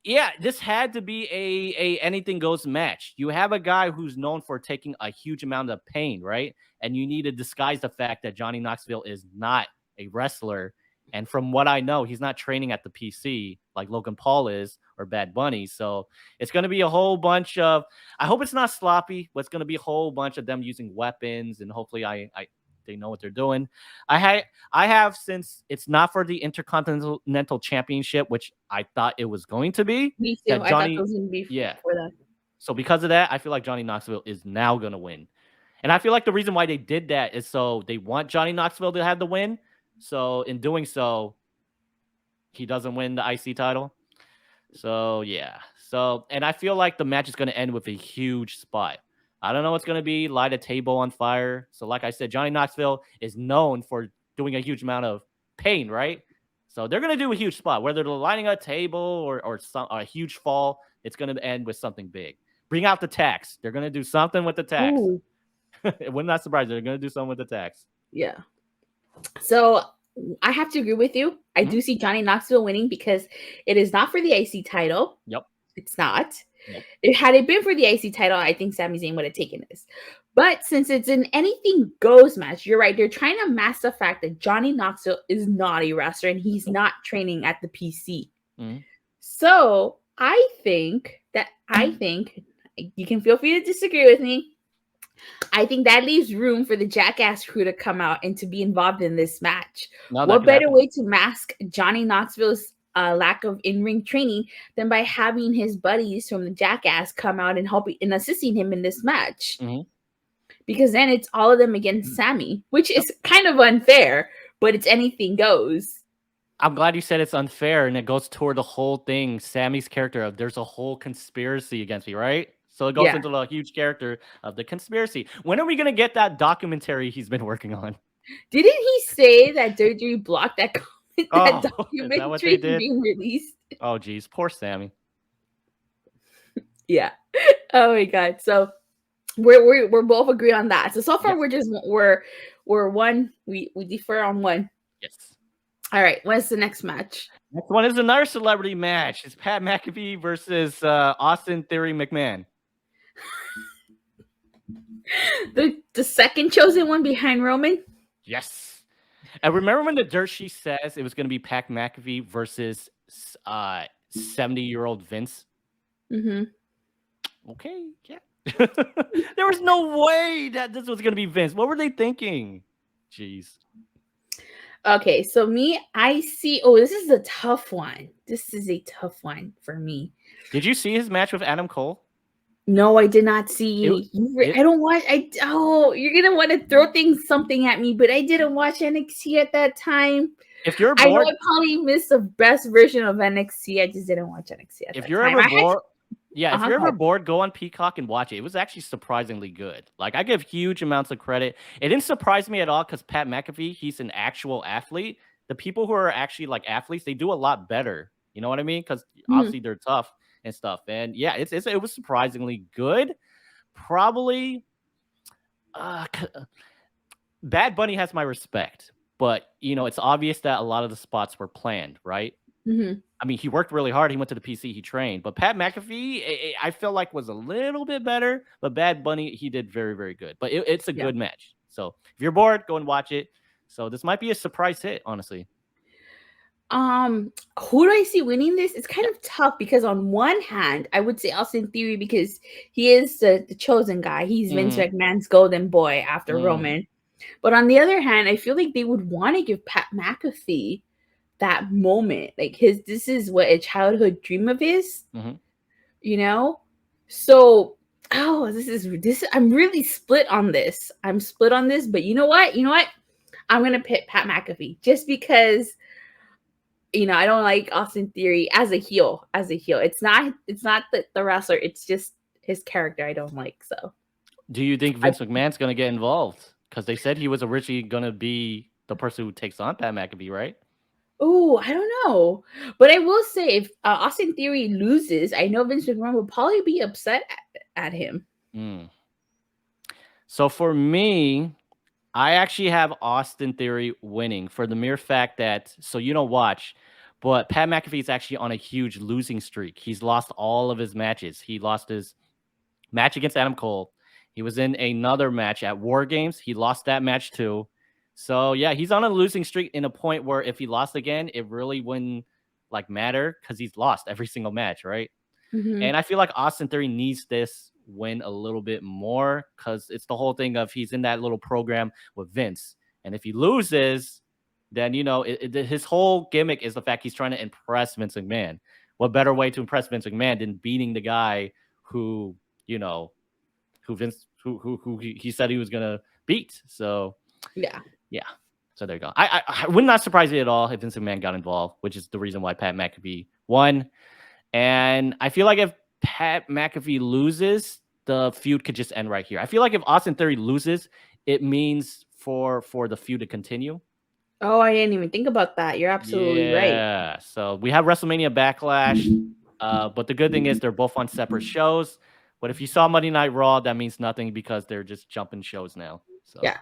yeah, this had to be a anything goes match. You have a guy who's known for taking a huge amount of pain, right? And you need to disguise the fact that Johnny Knoxville is not a wrestler. And from what I know, he's not training at the PC like Logan Paul is or Bad Bunny. So it's going to be a whole bunch of, I hope it's not sloppy, but it's going to be a whole bunch of them using weapons. And hopefully they know what they're doing. I have, since it's not for the Intercontinental Championship, which I thought it was going to be. Me too. I thought it was going to be for that. So because of that, I feel like Johnny Knoxville is now going to win. And I feel like the reason why they did that is so they want Johnny Knoxville to have the win. So in doing so, he doesn't win the IC title. So yeah. So, and I feel like the match is going to end with a huge spot. I don't know what's going to be. Light a table on fire. So like I said, Johnny Knoxville is known for doing a huge amount of pain, right? So they're going to do a huch spot, whether they're lining a table or a huge fall. It's going to end with something big. Bring out the tax. They're going to do something with the tax. It would not surprise you. They're going to do something with the tax. Yeah. So I have to agree with you. I do see Johnny Knoxville winning because it is not for the IC title. Yep. It's not. Nope. Had it been for the IC title, I think Sami Zayn would have taken this. But since it's an anything goes match, you're right. They're trying to mask the fact that Johnny Knoxville is not a wrestler and he's not training at the PC. So I think you can feel free to disagree with me. I think that leaves room for the Jackass crew to come out and to be involved in this match. What better way to mask Johnny Knoxville's lack of in-ring training than by having his buddies from the Jackass come out and helping and assisting him in this match? Because then it's all of them against Sami, which is kind of unfair, but it's anything goes. I'm glad you said it's unfair, and it goes toward the whole thing. Sami's character of there's a whole conspiracy against me, right? So it goes into the huge character of the conspiracy. When are we going to get that documentary he's been working on? Didn't he say that WWE blocked that documentary is that what they did? Being released? Oh, geez. Poor Sami. Yeah. Oh my god. So we're both agree on that. So far Yes. we're one. We defer on one. Yes. All right. What's the next match? Next one is another celebrity match. It's Pat McAfee versus Austin Theory McMahon. The second chosen one behind Roman? Yes. And remember when the dirt sheet says it was going to be Pat McAfee versus 70-year-old Vince? Mm-hmm. Okay, yeah. There was no way that this was going to be Vince. What were they thinking? Jeez. Okay, so I see. Oh, this is a tough one. This is a tough one for me. Did you see his match with Adam Cole? No, I did not see. I don't watch. You're gonna want to throw something at me, but I didn't watch NXT at that time. If you're I know bored, I probably missed the best version of NXT. I just didn't watch NXT at that time. if you're ever bored, if you're ever bored, go on Peacock and watch it. It was actually surprisingly good. Like, I give huge amounts of credit. It didn't surprise me at all because Pat McAfee, he's an actual athlete. The people who are actually like athletes, they do a lot better. You know what I mean? Because obviously they're tough and stuff. And yeah, it was surprisingly good. Probably, Bad Bunny has my respect, but it's obvious that a lot of the spots were planned, right? Mm-hmm. I mean, he worked really hard. He went to the PC. He trained. But Pat McAfee, I feel like was a little bit better. But Bad Bunny, he did very, very good. But it's a good match. So if you're bored, go and watch it. So this might be a surprise hit, honestly. Who do I see winning this? It's kind of tough because on one hand, I would say Austin Theory because he is the chosen guy. He's Vince McMahon's golden boy after Roman. But on the other hand, I feel like they would want to give Pat McAfee that moment. Like this is what a childhood dream of his. So I'm really split on this. I'm split on this, but you know what? I'm gonna pick Pat McAfee just because I don't like Austin Theory as a heel. It's not the wrestler, it's just his character I don't like. So do you think Vince McMahon's gonna get involved? Because they said he was originally gonna be the person who takes on Pat McAfee, right? Oh, I don't know. But I will say if Austin Theory loses, I know Vince McMahon will probably be upset at him. So for me, I actually have Austin Theory winning for the mere fact that, so you don't watch, but Pat McAfee is actually on a huge losing streak. He's lost all of his matches. He lost his match against Adam Cole. He was in another match at War Games. He lost that match too. So yeah, he's on a losing streak in a point where if he lost again, it really wouldn't matter because he's lost every single match, right? And I feel like Austin Theory needs this win a little bit more because it's the whole thing of he's in that little program with Vince. And if he loses, then, his whole gimmick is the fact he's trying to impress Vince McMahon. What better way to impress Vince McMahon than beating the guy who he said he was going to beat. So yeah. So there you go. I would not surprise me at all if Vince McMahon got involved, which is the reason why Pat McAfee won. And I feel like if Pat McAfee loses, the feud could just end right here. I feel like if Austin Theory loses, it means for the feud to continue. Oh, I didn't even think about that. You're absolutely right. Yeah. So we have WrestleMania Backlash, but the good thing is they're both on separate shows. But if you saw Monday Night Raw, that means nothing because they're just jumping shows now. So yeah.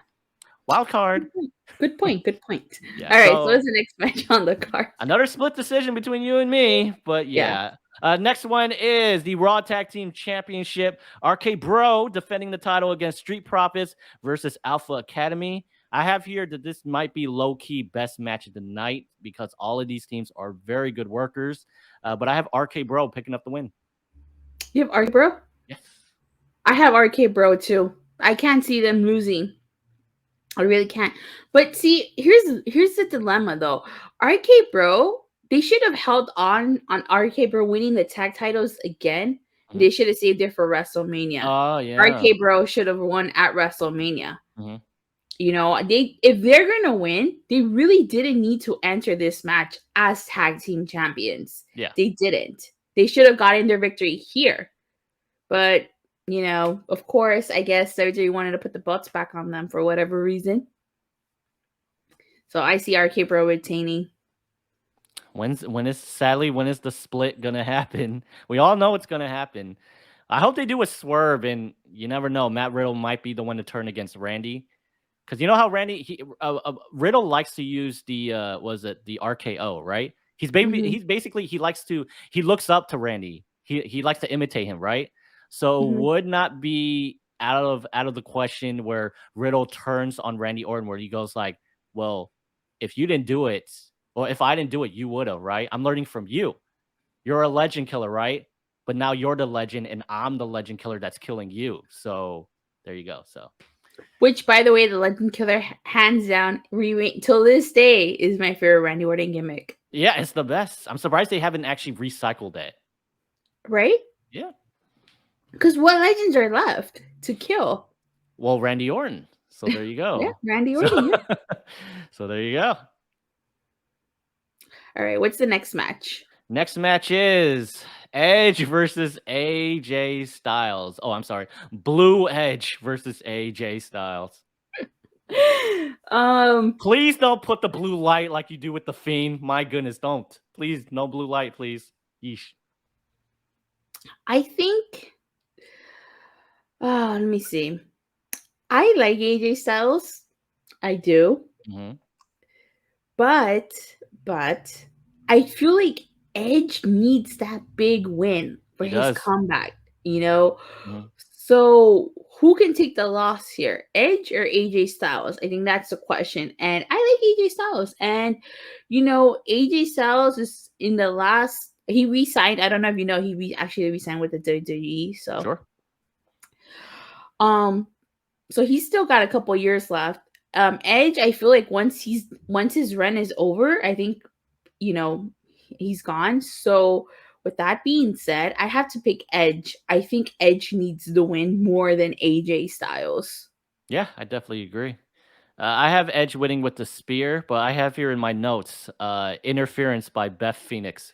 Wild card. Good point. Yeah, all right, so what's the next match on the card? Another split decision between you and me, but yeah. Next one is the Raw Tag Team Championship. RK Bro defending the title against Street Profits versus Alpha Academy. I have here that this might be low-key best match of the night because all of these teams are very good workers. But I have RK Bro picking up the win. You have RK Bro? Yes. I have RK Bro too. I can't see them losing. I really can't. But see, here's the dilemma though. RK Bro, they should have held on RK Bro winning the tag titles again. Mm-hmm. They should have saved it for WrestleMania. Oh yeah. RK Bro should have won at WrestleMania. Mm-hmm. If they're gonna win, they really didn't need to enter this match as tag team champions. Yeah. They didn't. They should have gotten their victory here. But of course, I guess WWE wanted to put the belts back on them for whatever reason. So I see RK Bro retaining. When is the split gonna happen? We all know it's gonna happen, I hope they do a swerve, and you never know. Matt Riddle might be the one to turn against Randy, because you know how Riddle likes to use the the RKO, right? He's basically he looks up to Randy. He likes to imitate him, right? So would not be out of the question where Riddle turns on Randy Orton, where he goes like, "Well, if you didn't do it, or if I didn't do it, you would have, right? I'm learning from you. You're a legend killer, right? But now you're the legend, and I'm the legend killer that's killing you. So there you go." So, which, by the way, the Legend Killer, hands down, till this day, is my favorite Randy Orton gimmick. yeah, it's the best. I'm surprised they haven't actually recycled it. Right? Yeah. Because what legends are left to kill? Well, Randy Orton. So there you go. Yeah, Randy Orton. So there you go. All right, what's the next match? Next match is Edge versus AJ Styles. Oh, I'm sorry. Blue Edge versus AJ Styles. Please don't put the blue light like you do with the Fiend. My goodness, don't. Please, no blue light, please. Yeesh. I think. Let me see. I like AJ Styles. I do. But I feel like Edge needs that big win for his comeback, you know? So who can take the loss here? Edge or AJ Styles? I think that's the question. And I like AJ Styles. And, you know, AJ Styles is in the last, he re-signed. I don't know if you know, he actually re-signed with the WWE. So, sure. So he's still got a couple years left. Edge, I feel like once his run is over, I think, you know, he's gone. So with that being said, I have to pick Edge. I think Edge needs the win more than AJ Styles. Yeah, I definitely agree. I have Edge winning with the spear, but I have here in my notes interference by Beth Phoenix.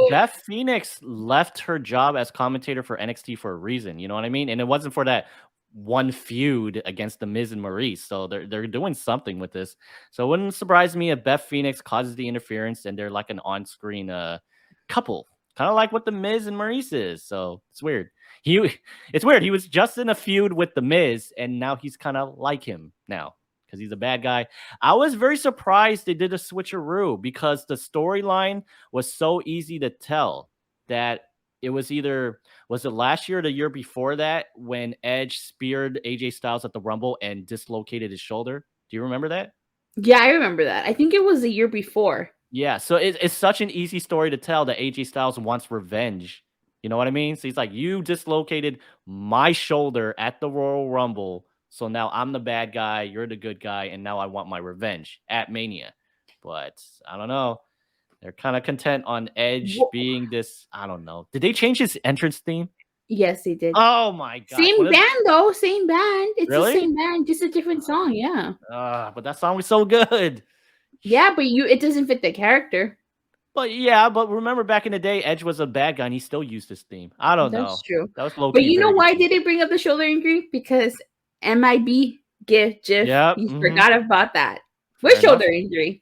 Beth Phoenix left her job as commentator for NXT for a reason. You know what I mean? And it wasn't for that one feud against the Miz and Maurice. So they're doing something with this. So it wouldn't surprise me if Beth Phoenix causes the interference and they're like an on-screen couple, kind of like what the Miz and Maurice is. So it's weird. It's weird. He was just in a feud with the Miz, and now he's kind of like him now because he's a bad guy. I was very surprised they did a switcheroo because the storyline was so easy to tell that it was either, was it last year or the year before that when Edge speared AJ Styles at the Rumble and dislocated his shoulder? Do you remember that? Yeah, I remember that. I think it was the year before. Yeah, so it's such an easy story to tell that AJ Styles wants revenge. You know what I mean? So he's like, you dislocated my shoulder at the Royal Rumble, so now I'm the bad guy, you're the good guy, and now I want my revenge at Mania. But I don't know. They're kind of content on Edge being this, I don't know. Did they change his entrance theme? Yes, they did. Oh my god. Same band though, same band. It's really? the same band, just a different song, yeah. But that song was so good. Yeah, but it doesn't fit the character. But yeah, but remember back in the day, Edge was a bad guy and he still used this theme. I don't know. That's true. That was low-key. But you know why did they bring up the shoulder injury? Because MIB GIF, yep, you forgot about that. With shoulder injury.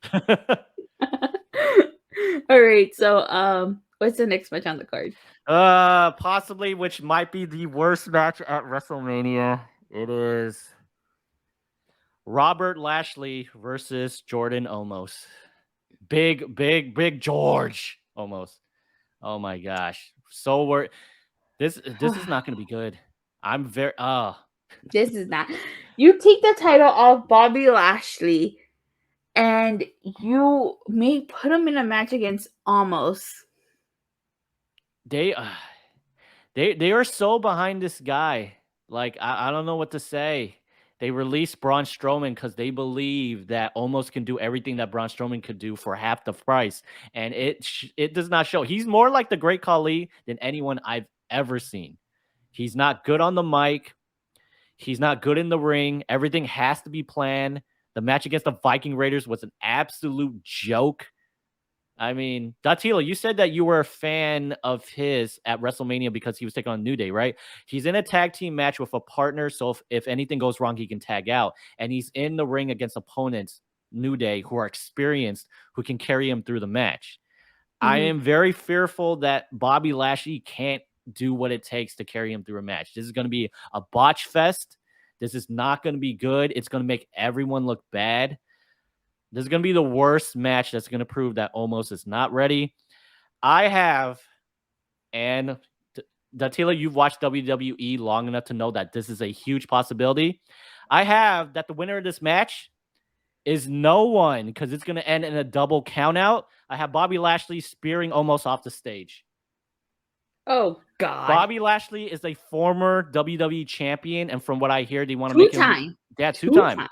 All right, so what's the next match on the card? Possibly, which might be the worst match at WrestleMania. It is Robert Lashley versus Jordan Omos. Big George almost. Oh my gosh. So we're this is not gonna be good. I'm very This is not. You take the title off Bobby Lashley and you may put him in a match against Omos. They are so behind this guy. Like I don't know what to say. They released Braun Strowman because they believe that Omos can do everything that Braun Strowman could do for half the price, and it does not show. He's more like the Great Khali than anyone I've ever seen. He's not good on the mic. He's not good in the ring. Everything has to be planned. The match against the Viking Raiders was an absolute joke. I mean, Datila, you said that you were a fan of his at WrestleMania because he was taking on New Day, right? He's in a tag team match with a partner, so if anything goes wrong, he can tag out. And he's in the ring against opponents, New Day, who are experienced, who can carry him through the match. I am very fearful that Bobby Lashley can't do what it takes to carry him through a match. This is going to be a botch fest. This is not going to be good. It's going to make everyone look bad. This is going to be the worst match that's going to prove that Omos is not ready. I have, and Datila, you've watched WWE long enough to know that this is a huge possibility. I have that the winner of this match is no one, because it's going to end in a double countout. I have Bobby Lashley spearing Omos off the stage. Oh, God. Bobby Lashley is a former WWE champion, and from what I hear, they want to make him... two-time.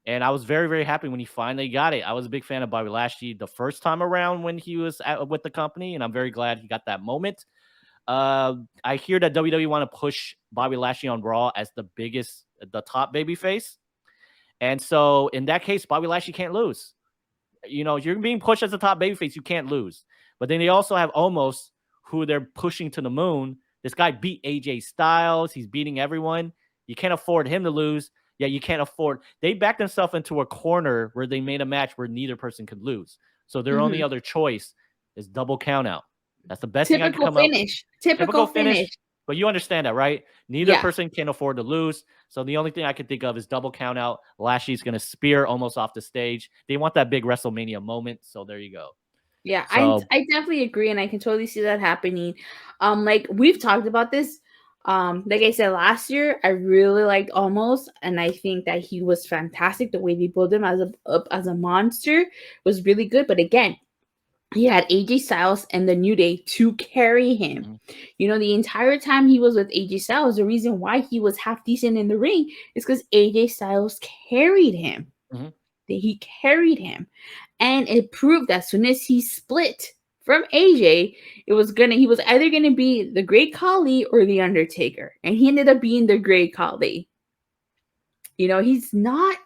And I was very, very happy when he finally got it. I was a big fan of Bobby Lashley the first time around when he was with the company, and I'm very glad he got that moment. I hear that WWE want to push Bobby Lashley on Raw as the top babyface. And so in that case, Bobby Lashley can't lose. You know, you're being pushed as a top babyface, you can't lose. But then they also have Omos, who they're pushing to the moon. This guy beat AJ Styles. He's beating everyone. You can't afford him to lose. Yeah, you can't afford. They backed themselves into a corner where they made a match where neither person could lose. So their only other choice is double countout. That's the best thing I can come up with. Typical finish. But you understand that, right? Neither person can afford to lose. So the only thing I can think of is double countout. Lashley's going to spear almost off the stage. They want that big WrestleMania moment. So there you go. Yeah, so, I definitely agree, and I can totally see that happening. Like we've talked about this. Like I said last year, I really liked Omos, and I think that he was fantastic. The way they built him as a monster was really good. But again, he had AJ Styles and the New Day to carry him. You know, the entire time he was with AJ Styles, the reason why he was half decent in the ring is because AJ Styles carried him. He carried him. And it proved that as soon as he split from AJ, he was either gonna be the Great Khali or the Undertaker. And he ended up being the Great Khali. You know, he's not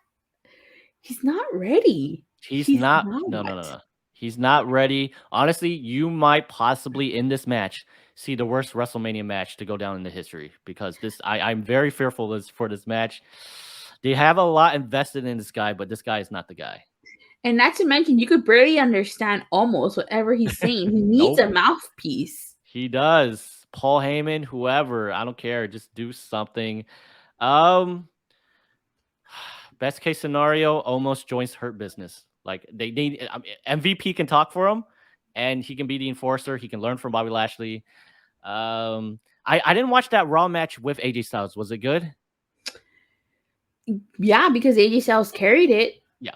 ready. He's not. No. He's not ready. Honestly, you might possibly in this match see the worst WrestleMania match to go down in the history, because I'm very fearful for this match. They have a lot invested in this guy, but this guy is not the guy. And not to mention, you could barely understand almost whatever he's saying. He needs a mouthpiece. He does. Paul Heyman, whoever, I don't care. Just do something. Best case scenario, almost joins Hurt Business. Like they need MVP can talk for him, and he can be the enforcer. He can learn from Bobby Lashley. I didn't watch that Raw match with AJ Styles. Was it good? Yeah, because AJ Styles carried it. Yeah.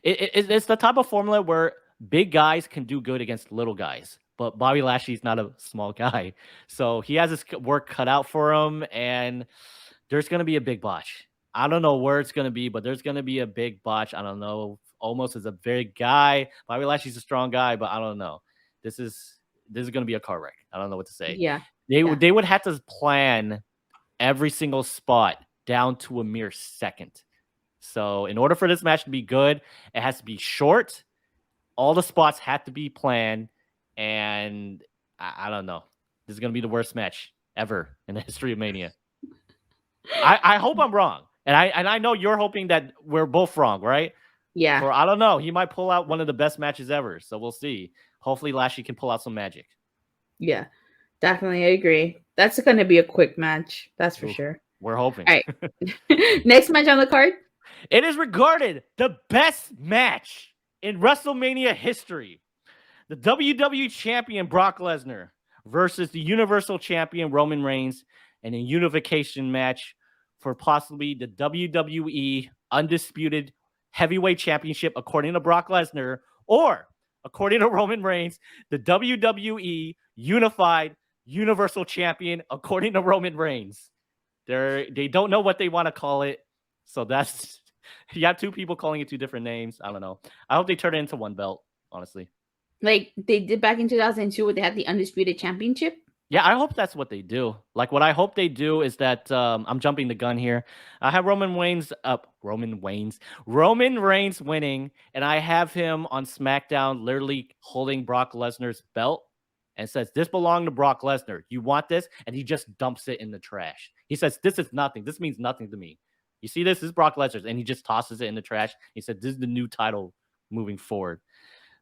It's the type of formula where big guys can do good against little guys, but Bobby Lashley's not a small guy. So he has his work cut out for him, and there's going to be a big botch. I don't know where it's going to be, but there's going to be a big botch. I don't know. Omos is a big guy. Bobby Lashley's a strong guy, but I don't know. This is going to be a car wreck. I don't know what to say. Yeah. They would have to plan every single spot down to a mere second. So in order for this match to be good, it has to be short. All the spots have to be planned. And I don't know. This is going to be the worst match ever in the history of Mania. I hope I'm wrong. And I know you're hoping that we're both wrong, right? Yeah. Or I don't know. He might pull out one of the best matches ever. So we'll see. Hopefully Lashley can pull out some magic. Yeah, definitely. I agree. That's going to be a quick match. That's for sure. We're hoping. All right. Next match on the card. It is regarded the best match in WrestleMania history. The WWE Champion Brock Lesnar versus the Universal Champion Roman Reigns in a unification match for possibly the WWE Undisputed Heavyweight Championship, according to Brock Lesnar, or according to Roman Reigns, the WWE Unified Universal Champion, according to Roman Reigns. They don't know what they want to call it. So that's, you have two people calling it two different names. I don't know. I hope they turn it into one belt, honestly. Like they did back in 2002 where they had the Undisputed Championship. Yeah, I hope that's what they do. Like what I hope they do is that I'm jumping the gun here. I have Roman Reigns winning, and I have him on SmackDown literally holding Brock Lesnar's belt and says, "This belonged to Brock Lesnar. You want this?" And he just dumps it in the trash. He says, "This is nothing. This means nothing to me. You see this? This is Brock Lesnar's," and he just tosses it in the trash. He said, "This is the new title moving forward."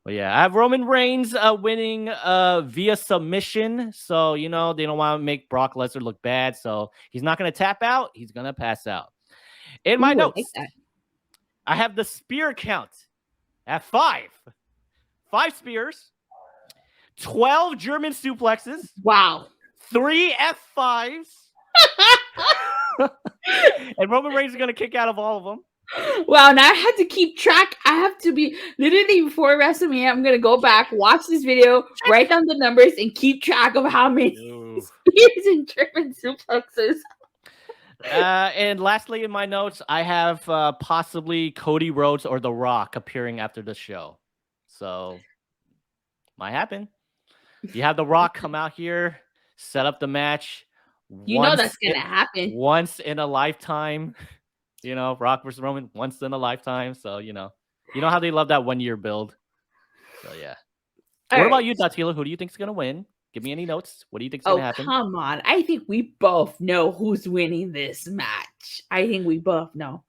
But yeah, I have Roman Reigns winning via submission. So, they don't want to make Brock Lesnar look bad. So he's not going to tap out. He's going to pass out. In my Ooh, I like notes, that. I have the spear count at 5. 5 spears, 12 German suplexes, Wow. 3 F5s. And Roman Reigns is going to kick out of all of them. Wow, now I have to keep track. I have to be literally before WrestleMania. I'm gonna go back, watch this video, write down the numbers, and keep track of how many spears and German suplexes. And lastly, in my notes, I have possibly Cody Rhodes or The Rock appearing after the show. So, might happen. You have The Rock come out here, set up the match. You know that's gonna happen. Once in a lifetime. Rock versus Roman, once in a lifetime. So, you know how they love that 1-year build. So, yeah. What about you, Datila? Who do you think is going to win? Give me any notes. What do you think is going to happen? Oh, come on. I think we both know who's winning this match. I think we both know.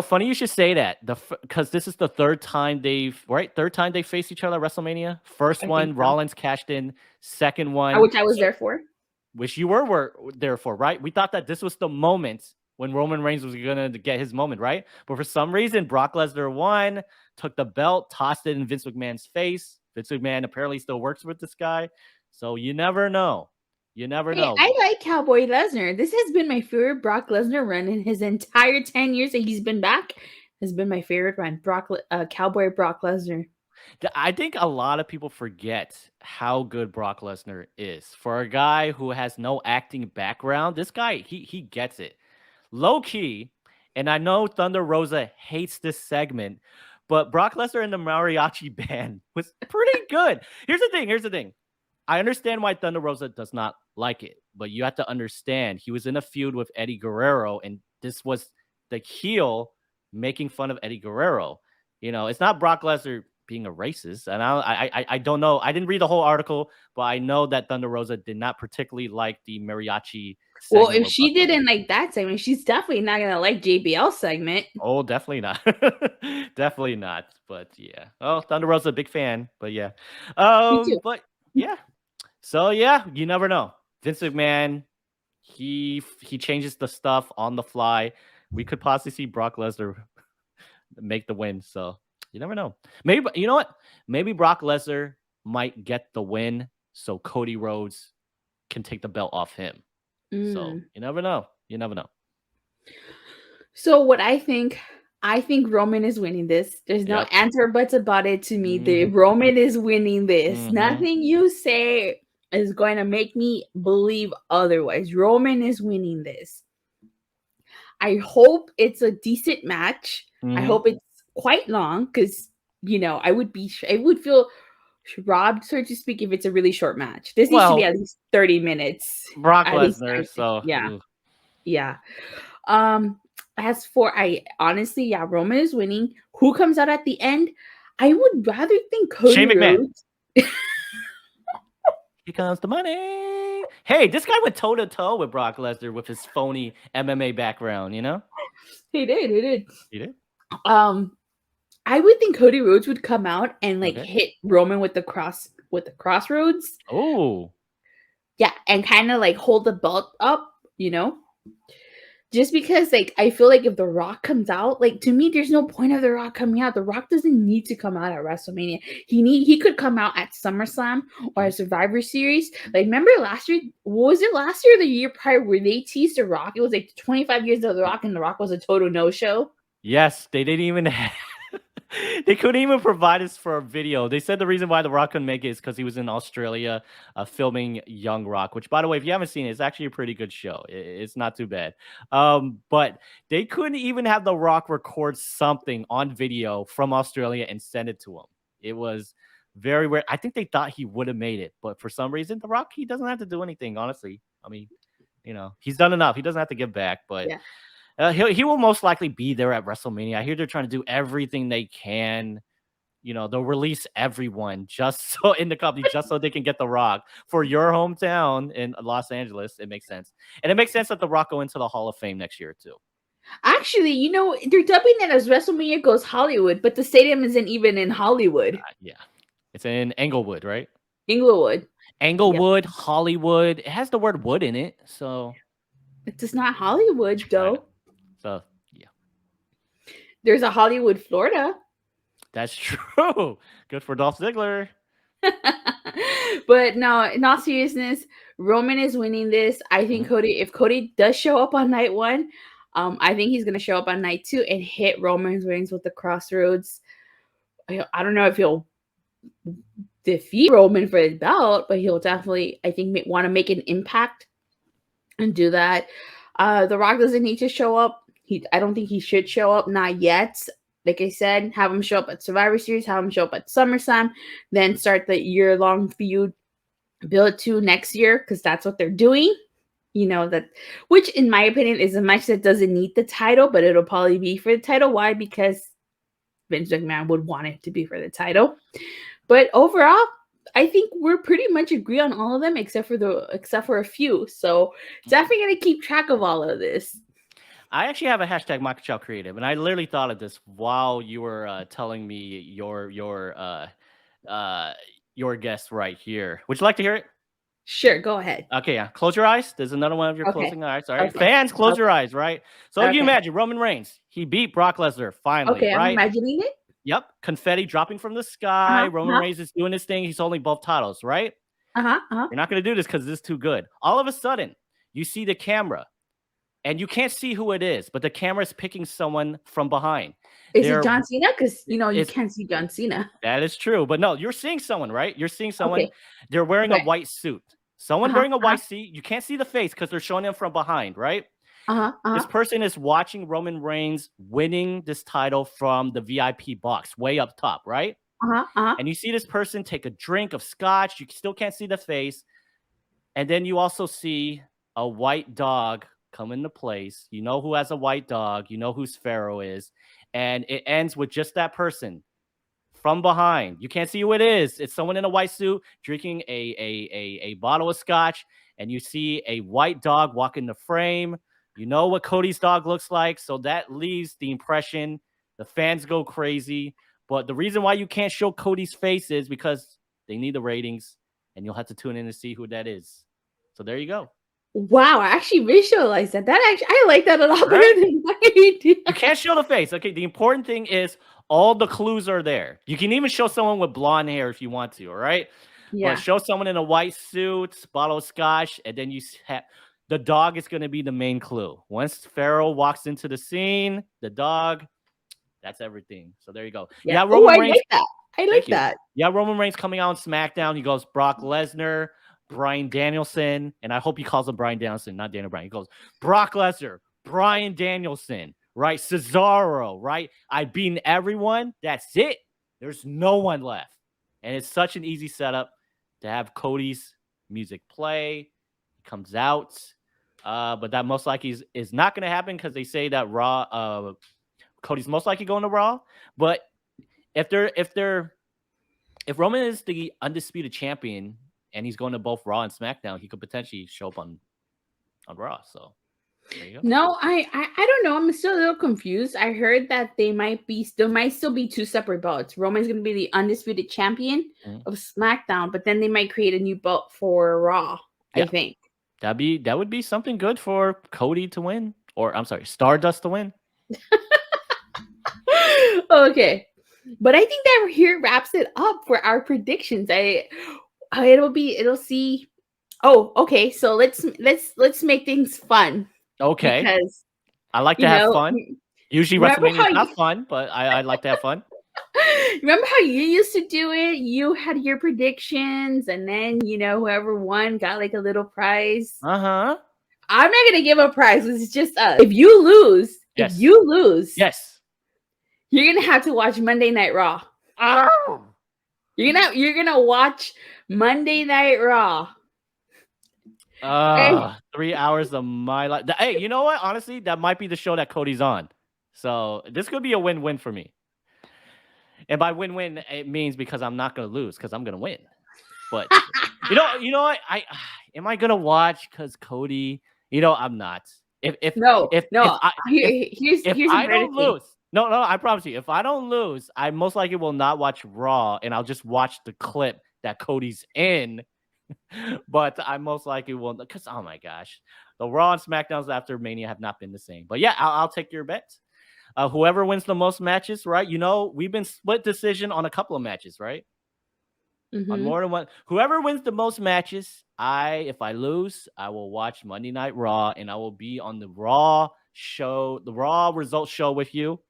Funny you should say that. Because this is the third time they've faced each other at WrestleMania. First one, Rollins cashed in. Second one, which I was there for. Which you were there for, right? We thought that this was the moment when Roman Reigns was going to get his moment, right? But for some reason, Brock Lesnar won, took the belt, tossed it in Vince McMahon's face. Vince McMahon apparently still works with this guy. So you never know. You never know. I like Cowboy Lesnar. This has been my favorite Brock Lesnar run in his entire 10 years that he's been back. Has been my favorite run. Cowboy Brock Lesnar. I think a lot of people forget how good Brock Lesnar is. For a guy who has no acting background, this guy, he gets it. Low key, and I know Thunder Rosa hates this segment, but Brock Lesnar and the Mariachi band was pretty good. Here's the thing. I understand why Thunder Rosa does not like it, but you have to understand he was in a feud with Eddie Guerrero, and this was the heel making fun of Eddie Guerrero. It's not Brock Lesnar being a racist, and I don't know. I didn't read the whole article, but I know that Thunder Rosa did not particularly like the Mariachi segment. Well, if she didn't like that segment, she's definitely not gonna like JBL's segment. Oh, definitely not. Definitely not. But yeah. Oh, Thunder Rosa, big fan. But yeah. Me too. But yeah. So yeah, you never know. Vince McMahon, he changes the stuff on the fly. We could possibly see Brock Lesnar make the win. So you never know. Maybe, you know what? Maybe Brock Lesnar might get the win so Cody Rhodes can take the belt off him. So you never know. You never know. So what I think Roman is winning this. There's no ands or buts about it to me. The Roman is winning this. Nothing you say is going to make me believe otherwise. Roman is winning this. I hope it's a decent match. I hope it's quite long because I would feel robbed, so to speak, if it's a really short match. This needs to be at least 30 minutes. Brock Lesnar, so yeah. As for Roman is winning. Who comes out at the end? I would rather think Cody Shane McMahon. Rhodes. Here comes the money. Hey, this guy went toe to toe with Brock Lesnar with his phony MMA background. He did. He did. I would think Cody Rhodes would come out and hit Roman with the crossroads. Oh. Yeah, and kind of hold the belt up, Just because I feel like if The Rock comes out, to me, there's no point of The Rock coming out. The Rock doesn't need to come out at WrestleMania. He could come out at SummerSlam or a Survivor Series. Remember last year? Was it last year or the year prior where they teased The Rock? It was 25 years of The Rock, and The Rock was a total no-show. Yes, they didn't even they couldn't even provide us for a video. They said the reason why The Rock couldn't make it is because he was in Australia filming Young Rock, which, by the way, if you haven't seen it, it's actually a pretty good show. It's not too bad. But they couldn't even have The Rock record something on video from Australia and send it to him. It was very weird. I think they thought he would have made it, but for some reason, The Rock, he doesn't have to do anything, honestly. I mean, he's done enough. He doesn't have to give back, but... Yeah. He will most likely be there at WrestleMania. I hear they're trying to do everything they can. They'll release everyone just so they can get The Rock for your hometown in Los Angeles. It makes sense. And it makes sense that The Rock go into the Hall of Fame next year too. Actually, they're dubbing it as WrestleMania Goes Hollywood, but the stadium isn't even in Hollywood. Yeah. It's in Englewood, right? Inglewood. Englewood, Hollywood. It has the word wood in it, so It's just not Hollywood, though. So yeah, There's a Hollywood, Florida. that's true. Good for Dolph Ziggler. But no, in all seriousness, Roman is winning this. I think if Cody does show up on night 1, I think he's gonna show up on night 2 and hit Roman's Reigns with the Crossroads. I don't know if he'll defeat Roman for the belt, but he'll definitely, I think, want to make an impact and do that. The Rock doesn't need to show up. I don't think he should show up, not yet. Like I said, have him show up at Survivor Series, have him show up at SummerSlam, then start the year-long feud, build to next year, because that's what they're doing. You know, that, which in my opinion is a match that doesn't need the title, but it'll probably be for the title. Why? Because Vince McMahon would want it to be for the title. But overall, I think we're pretty much agree on all of them except for a few. So definitely gonna keep track of all of this. I actually have a hashtag Michael Chow Creative, and I literally thought of this while you were telling me your guess right here. Would you like to hear it? Sure, go ahead. Okay, yeah. Close your eyes. There's another one of your closing eyes. All right, fans, close your eyes. Right. So you imagine Roman Reigns. He beat Brock Lesnar finally. Okay, right? I'm imagining it. Yep, confetti dropping from the sky. Roman Reigns is doing his thing. He's holding both titles. Right. You're not gonna do this because this is too good. All of a sudden, you see the camera. And you can't see who it is, but the camera's picking someone from behind. Is it John Cena? Because, you can't see John Cena. That is true. But no, you're seeing someone, right? You're seeing someone. Okay. They're wearing a white suit. Someone wearing a white suit. You can't see the face because they're showing them from behind, right? This person is watching Roman Reigns winning this title from the VIP box way up top, right? And you see this person take a drink of scotch. You still can't see the face. And then you also see a white dog come into place. You know who has a white dog. You know who Pharaoh is. And it ends with just that person from behind. You can't see who it is. It's someone in a white suit drinking a bottle of scotch. And you see a white dog walk in the frame. You know what Cody's dog looks like. So that leaves the impression. The fans go crazy. But the reason why you can't show Cody's face is because they need the ratings. And you'll have to tune in to see who that is. So there you go. Wow, I actually visualized that. I like that a lot better than my idea. You can't show the face. Okay, the important thing is all the clues are there. You can even show someone with blonde hair if you want to, all right? Yeah. But show someone in a white suit, bottle of scotch, and then the dog is going to be the main clue. Once Pharaoh walks into the scene, the dog, that's everything. So there you go. Yeah, Roman Reigns. Like that. I like that. Yeah, Roman Reigns coming out on SmackDown. He goes Brock Lesnar, Bryan Danielson, and I hope he calls him Bryan Danielson, not Daniel Bryan. He goes Brock Lesnar, Bryan Danielson, right? Cesaro, right? I've beaten everyone. That's it. There's no one left. And it's such an easy setup to have Cody's music play. He comes out. But that most likely is not going to happen because they say that Cody's most likely going to Raw. But if Roman is the undisputed champion, and he's going to both Raw and SmackDown, he could potentially show up on Raw. So there you go. No, I don't know. I'm still a little confused. I heard that there might still be two separate belts. Roman's going to be the undisputed champion of SmackDown, but then they might create a new belt for Raw. Yeah. I think that would be something good for Cody to win, or I'm sorry, Stardust to win. Okay, but I think that here wraps it up for our predictions. It'll see. Oh, okay. So let's make things fun. Okay. Because I like to have fun. Usually WrestleMania is not fun, but I like to have fun. Remember how you used to do it? You had your predictions, and then whoever won got like a little prize. I'm not gonna give a prize. It's just us. If you lose, yes, you're gonna have to watch Monday Night Raw. Oh. You're gonna watch Monday Night Raw. 3 hours of my life. Hey, you know what? Honestly, that might be the show that Cody's on. So this could be a win-win for me. And by win-win, it means because I'm not gonna lose, because I'm gonna win. But you know what? Am I gonna watch because Cody? I'm not. If I don't lose, No, I promise you. If I don't lose, I most likely will not watch Raw, and I'll just watch the clip that Cody's in. But I most likely will, because oh my gosh, the Raw and Smackdowns after Mania have not been the same. But yeah, I'll take your bets. Whoever wins the most matches, right? You know, we've been split decision on a couple of matches, right? On more than one. Whoever wins the most matches, if I lose, I will watch Monday Night Raw, and I will be on the Raw show, the Raw results show with you.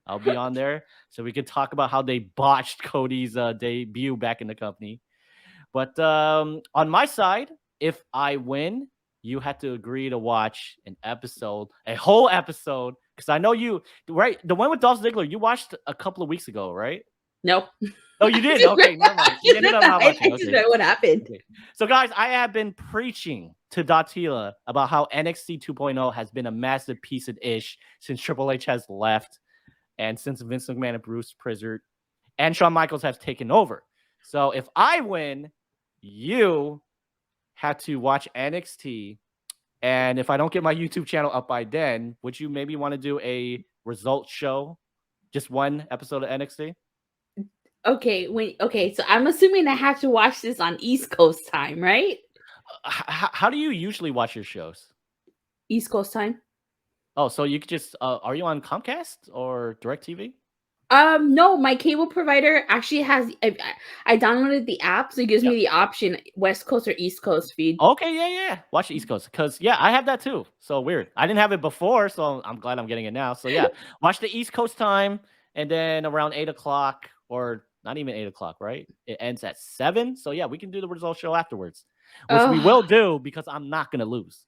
I'll be on there so we can talk about how they botched Cody's debut back in the company. But on my side, if I win, you had to agree to watch a whole episode, because I know you, right? The one with Dolph Ziggler, you watched a couple of weeks ago, right? No. Oh, you did? Okay, never mind. You ended up not watching. I just know what happened. Okay. So, guys, I have been preaching to Datila about how NXT 2.0 has been a massive piece of ish since Triple H has left, and since Vince McMahon and Bruce Prichard and Shawn Michaels have taken over. So, if I win, you have to watch NXT. And if I don't get my YouTube channel up by then, would you maybe want to do a results show? Just one episode of NXT? Okay, so I'm assuming I have to watch this on East Coast time, right? How do you usually watch your shows? East Coast time. Oh, so you could just are you on Comcast or DirecTV? No, my cable provider actually has. I downloaded the app, so it gives me the option West Coast or East Coast feed. Okay, yeah. Watch the East Coast, because I have that too. So weird. I didn't have it before, so I'm glad I'm getting it now. So yeah, watch the East Coast time, and then around 8:00, or not even 8:00, right? It ends at 7. So yeah, we can do the result show afterwards, which we will do, because I'm not gonna lose.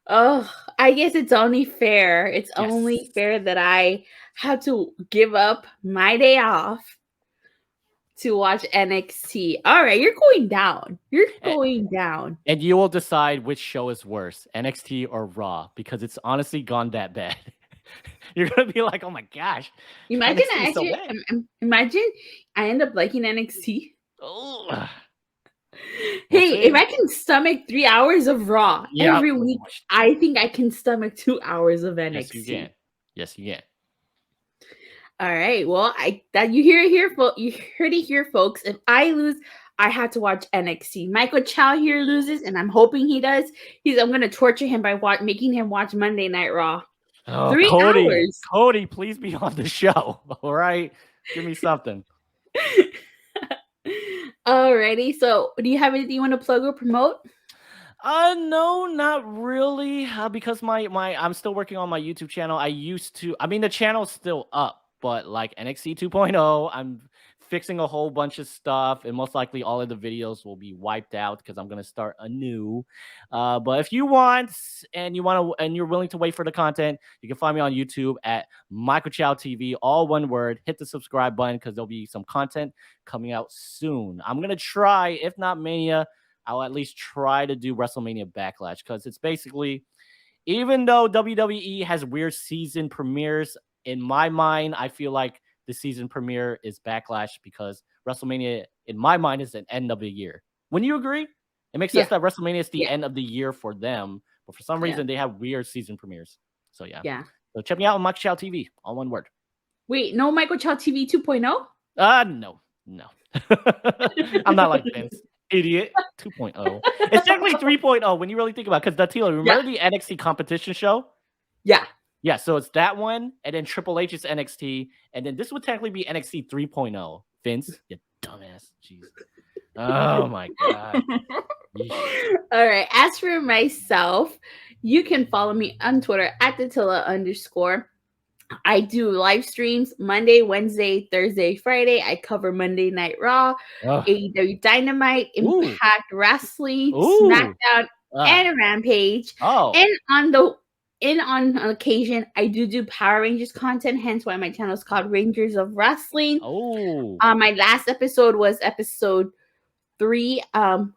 Oh, I guess it's only fair. It's only fair that I have to give up my day off to watch NXT. All right, you're going down. You're going down. And you will decide which show is worse, NXT or Raw, because it's honestly gone that bad. You're gonna be like, oh my gosh. Imagine I end up liking NXT. Oh. Hey, if I can stomach 3 hours of Raw every week, I think I can stomach 2 hours of NXT. Yes, you can. All right. Well, you heard it here, folks. If I lose, I have to watch NXT. Michael Chau here loses, and I'm hoping he does. I'm gonna torture him by making him watch Monday Night Raw. Oh, 3 hours. Cody, please be on the show. All right, give me something. Alrighty. So, do you have anything you want to plug or promote? No, not really. Because I'm still working on my YouTube channel. The channel's still up, but like NXT 2.0, I'm fixing a whole bunch of stuff, and most likely all of the videos will be wiped out because I'm gonna start anew. But if you want and you're willing to wait for the content, you can find me on YouTube at Michael Chau TV, all one word. Hit the subscribe button, because there'll be some content coming out soon. I'm gonna try, if not Mania, I'll at least try to do WrestleMania Backlash, because it's basically, even though WWE has weird season premieres, in my mind, I feel like the season premiere is Backlash, because WrestleMania, in my mind, is an end of the year. Wouldn't you agree? It makes sense that WrestleMania is the end of the year for them, but for some reason, they have weird season premieres. So yeah. So check me out on Michael Chau TV, all one word. Wait, no Michael Chau TV 2.0? No. I'm not like Vince. Idiot. 2.0. It's technically 3.0 when you really think about it, because Datila, remember the NXT competition show? Yeah, so it's that one, and then Triple H's NXT, and then this would technically be NXT 3.0. Vince, you dumbass. Jeez. Oh my God. All right. As for myself, you can follow me on Twitter at Datila_. I do live streams Monday, Wednesday, Thursday, Friday. I cover Monday Night Raw, AEW Dynamite, Impact Wrestling, Smackdown, and Rampage. And on occasion, I do Power Rangers content, hence why my channel is called Rangers of Wrestling. My last episode was episode 3,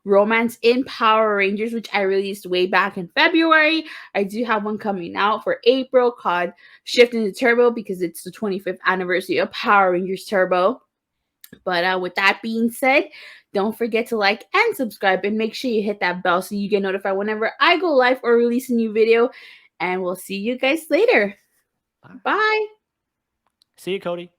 Romance in Power Rangers, which I released way back in February. I do have one coming out for April called Shift into Turbo, because it's the 25th anniversary of Power Rangers Turbo. But with that being said, don't forget to like and subscribe, and make sure you hit that bell so you get notified whenever I go live or release a new video. And we'll see you guys later. Bye. See you, Cody.